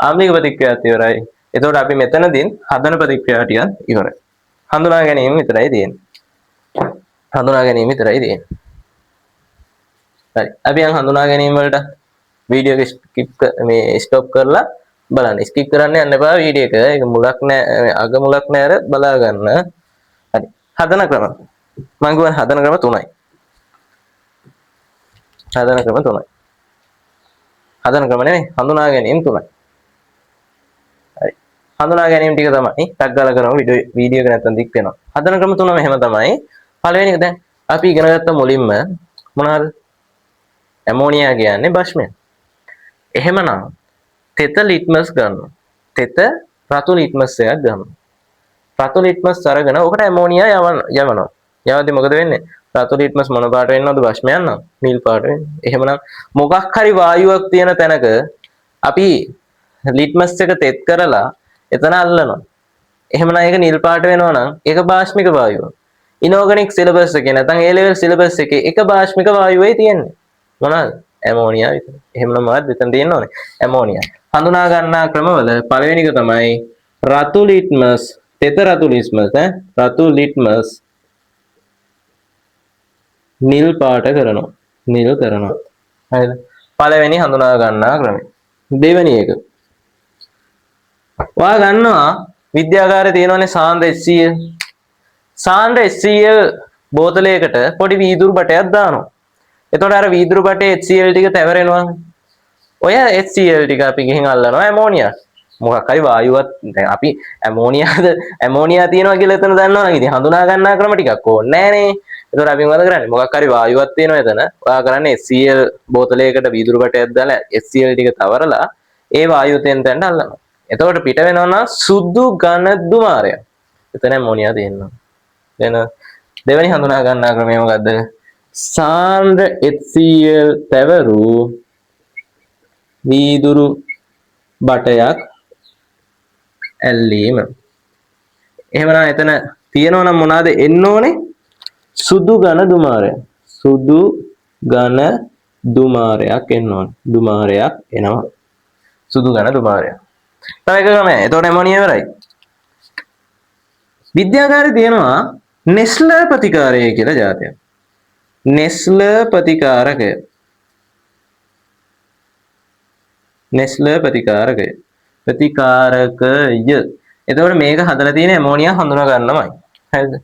ආම්ලික ප්‍රතික්‍රියාත් ඉවරයි එතකොට අපි මෙතනදී හදන ප්‍රතික්‍රියා ටිකත් ඉවරයි හඳුනා ගැනීම විතරයි තියෙන්නේ හරි අපි යන් හඳුනා ගැනීම වලට වීඩියෝ එක ස්ටොප් කරලා බලන්න ස්කිප් කරන්න යන්න එපා වීඩියෝ එක ඒක මුලක් නෑ අග මුලක් නෑ අර බලා ගන්න හරි හදන ක්‍රම මම කියවන හදන ක්‍රම තුනයි හදන ක්‍රම නෙමෙයි හඳුනා ගැනීම තුනයි හරි හඳුනා ගැනීම ටික තමයි ටක් ගාලා කරමු වීඩියෝ එක නැත්තම් දික් වෙනවා හදන ක්‍රම තුනම එහෙම තමයි පළවෙනි එක දැන් අපි ඉගෙන ගත්ත මුලින්ම මොනවාද ඇමෝනියා කියන්නේ භස්මය එහෙමනම් තෙත ලිට්මස් ගන්නවා තෙත රතු ලිට්මස් එකක් ගන්නවා රතු ලිට්මස් අරගෙන ඔකට ඇමෝනියා යවනවා යවද්දි මොකද වෙන්නේ? රතු ලිට්මස් මොන පාට වෙන්නවද? භස්මයක් නම් නිල් පාට වෙන්නේ. එහෙමනම් මොකක් හරි වායුවක් තියෙන තැනක අපි ලිට්මස් එක තෙත් කරලා එතන අල්ලනවා. එහෙමනම් ඒක නිල් පාට වෙනවා නම් ඒක භාෂ්මික වායුව. ඉනෝගනික් සිලබස් එකේ නැත්නම් A level සිලබස් එකේ එක භාෂ්මික වායුවයි තියෙන්නේ. මොනවාද? ඇමෝනියා විතරයි. එහෙමනම් මොකක්ද මෙතන තියෙන්න ඕනේ? ඇමෝනියා. හඳුනා ගන්නා ක්‍රමවල පළවෙනි එක තමයි රතු ලිට්මස්, තෙත රතු ලිට්මස් රතු ලිට්මස් නිල් පාට කරනවා. නිල් කරනවා. හරිද? පළවෙනි හඳුනා ගන්නා ක්‍රමය. දෙවෙනි එක. ඔයා ගන්නවා විද්‍යාගාරේ තියෙනවනේ සාන්ද්‍ර HCl. සාන්ද්‍ර HCl බෝතලයකට පොඩි වීදුරු බටයක් දානවා. එතකොට අර වීදුරු බටේ HCl ටික තැවරෙනවා. ඔය HCl ටික අපි ගිහින් අල්ලනවා ඇමෝනියා. මොකක් හරි වායුවක් දැන් අපි ඇමෝනියා තියෙනවා කියලා එතන දන්නවනම් ඉතින් හඳුනා ගන්නා ක්‍රම ටිකක් ඕනේ නෑනේ. එතකොට අපි මොකද කරන්නේ? මොකක් හරි වායුවක් තියෙනවා එතන. ඔයා කරන්නේ HCl බෝතලයකට වීදුරු බටයක් දාලා HCl ටික තවරලා ඒ වායුව තෙන්ට අල්ලනවා. එතකොට පිට වෙනවා නම් සුදු ඝන දුමාරය. එතන ඇමෝනියා තියෙනවා. දැන් දෙවෙනි හඳුනා ගන්නා ක්‍රමය මොකද්ද? සාන්ද්‍ර HCl තැවරු වීදුරු බටයක් ඇල්ලීම. එහෙමනම් එතන තියෙනවා නම් මොනවාද එන්න ඕනේ? සුදු ඝන දුමාරය. සුදු ඝන දුමාරයක් එන්න ඕනේ. දුමාරයක් එනවා. සුදු ඝන දුමාරය. තව එක ක්‍රමය. එතකොට ඇමෝනියා ඉවරයි. විද්‍යාගාරේ තියෙනවා නෙස්ලර් ප්‍රතිකාරය කියලා જાතියක්. නෙස්ලර් ප්‍රතිකාරකය. නෙස්ලර් ප්‍රතිකාරකය. ප්‍රතිකාරකය. එතකොට මේක හදලා තියෙන ඇමෝනියා හඳුනා ගන්නමයි. හරිද?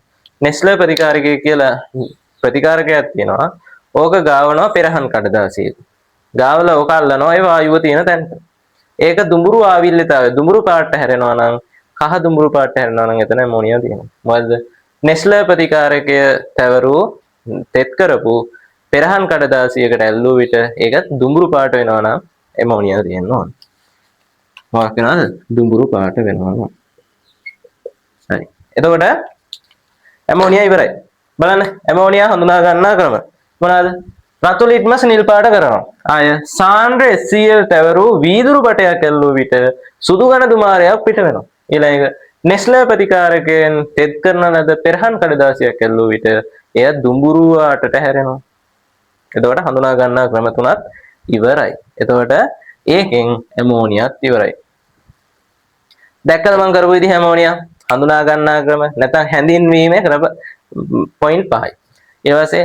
නෙස්ලර් ප්‍රතිකාරකය කියලා ප්‍රතිකාරකයක් තියෙනවා. ඕක ගාවනවා පෙරහන් කඩදාසියක. ගාවලා ඕක අල්ලනවා ඒ වායුව තියෙන තැනට. ඒක දුඹුරු ආවිල්ලිතාවය. දුඹුරු පාට හැරෙනවා නම් කහ දුඹුරු පාට හැරෙනවා නම් එතන ඇමෝනියා තියෙනවා. මොකද නෙස්ලර් ප්‍රතිකාරකය තැවරු තෙත් කරපු පෙරහන් කඩදාසියකට ඇල්ලුව විට ඒක දුඹුරු පාට වෙනවා නම් ඇමෝනියා තියෙන්න ඕන. මොකක් වෙනවද? දුඹුරු පාට වෙනවා. හරි. එතකොට ඇමෝනියා ඉවරයි. බලන්න ඇමෝනියා හඳුනා ගන්නා ක්‍රම මොනවාද? රතු ලිට්මස් නිල් පාට කරනවා. ආය සාන්ද්‍ර HCl තැවරු වීදුරු බටයක් ඇල්ලුව විට සුදු ඝන දුමාරයක් පිට වෙනවා. ඊළඟ නෙස්ලර් ප්‍රතිකාරකයෙන් තෙත් කරන ලද පෙරහන් කඩදාසියක් ඇල්ලුව විට එය දුඹුරු ආටට හැරෙනවා. එතකොට හඳුනා ගන්නා ක්‍රම තුනත් ඉවරයි. එතකොට ඒකෙන් ඇමෝනියාත් ඉවරයි. දැක්කද මම කරපු විදිහ ඇමෝනියා හඳුනා ගන්නා ක්‍රම නැත්නම් හැඳින්වීමේ ක්‍රම පොයින්ට් 5යි. ඊට පස්සේ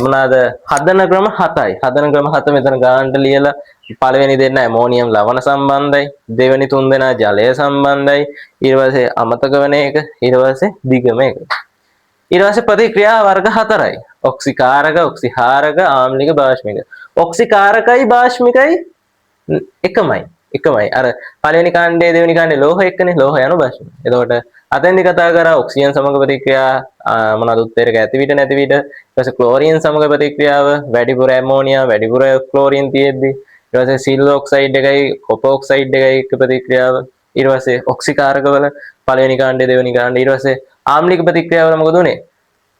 මොනවාද හදන ක්‍රම 7යි. හදන ක්‍රම 7 මෙතන ගානට ලියලා පළවෙනි දෙන්න ඇමෝනියම් ලවණ සම්බන්ධයි, දෙවෙනි තුන් දෙනා ජලය සම්බන්ධයි, ඊට පස්සේ අමතක වෙන එක, ඊට පස්සේ දිගම එක. ඊට පස්සේ ප්‍රතික්‍රියා වර්ග 4යි. ඔක්සිකාරක, ඔක්සිහාරක, ආම්ලික, භාෂ්මික. ඔක්සිකාරකයි භාෂ්මිකයි එකමයි. අර පළවෙනි කාණ්ඩයේ දෙවෙනි කාණ්ඩයේ ලෝහ එක්කනේ. ලෝහ යන භාෂ්මික. එතකොට අතෙන්දි කතා කරා ඔක්සිජන් සමග ප්‍රතික්‍රියා මොනවාද උත්තේජක ඇති විට නැති විට. ඊට පස්සේ ක්ලෝරින් සමග ප්‍රතික්‍රියාව වැඩිපුර ඇමෝනියා වැඩිපුර ක්ලෝරින් තියෙද්දි ඊට පස්සේ සිල් ඔක්සයිඩ් එකයි කොපර් ඔක්සයිඩ් එකයි එක්ක ප්‍රතික්‍රියාව. ඊට පස්සේ ඔක්සිකාරකවල පළවෙනි කාණ්ඩයේ දෙවෙනි කාණ්ඩය. ඊට පස්සේ ආම්ලික ප්‍රතික්‍රියාවල මොකද උනේ?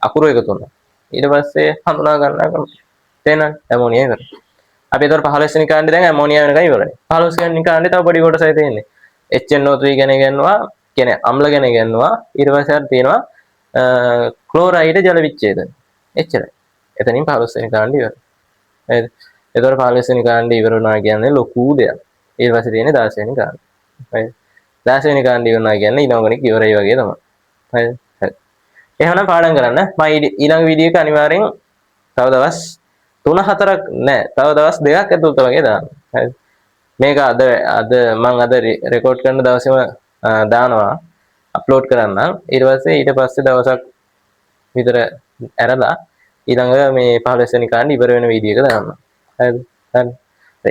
අකුරු එකතු වුණා. ඊට පස්සේ හඳුනා ගන්නවා ක්‍රම. තේරෙනවද? ඇමෝනියා ඉවරයි. අපි ඒතර 15 වෙනි කාණ්ඩේ දැන් ඇමෝනියා වෙනකන් ඉවරයි. 15 වෙනි කාණ්ඩේ තව පොඩි කොටසයි තියෙන්නේ. HNO3 ගැන ඉගෙනනවා, කියන්නේ අම්ල ගැන ඉගෙනනවා. ඊට පස්සේ අර තියෙනවා ක්ලෝරයිඩ් ජල විච්ඡේදන. එච්චරයි. එතනින් 15 වෙනි කාණ්ඩේ ඉවරයි. හරිද? ඒතර 15 වෙනි කාණ්ඩේ ඉවර වුණා කියන්නේ ලොකු දෙයක්. ඊට පස්සේ තියෙන්නේ 16 වෙනි කාණ්ඩේ. හරිද? 16 වෙනි කාණ්ඩේ ඉවරනවා කියන්නේ ඉනෝගනික් ඉවරයි වගේ තමයි. හරිද? හරි. එහෙනම් පාඩම් කරන්න. මම ඊළඟ වීඩියෝ එක අනිවාර්යෙන් තව දවස් 3-4ක් නෑ. තව දවස් 2ක් ඇතුළත වගේ දාන්න. හරිද? මේක අද මම අද රෙකෝඩ් කරන දවසේම දානවා. අප්ලෝඩ් කරන්න. ඊට පස්සේ දවසක් විතර ඇරලා ඊළඟ මේ 15 වෙනි කාණ්ඩේ ඉවර වෙන වීඩියෝ එක දාන්න. හරිද? හරි.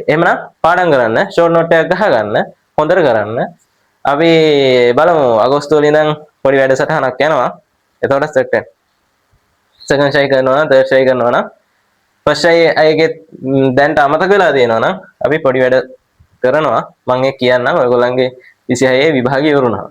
එහෙමනම් පාඩම් කරන්න, ෂෝට් නෝට් එකක් ගහගන්න, හොඳට කරන්න. අපි බලමු අගෝස්තුවේ ඉඳන් පොඩි වැඩසටහනක් යනවා. එතකොට සෙට් වෙන්න. සෙකන්ඩ් ෂයි කරනවා නම්, තර්ඩ් ෂයි කරනවා නම්, ෆස්ට් ෂයි අයගේ දැන්ට අමතක වෙලා තියෙනවා නම් අපි පොඩි වැඩ කරනවා. මම ඒක කියන්නම් ඔයගොල්ලන්ගේ 26 විභාගය ඉවරුණා.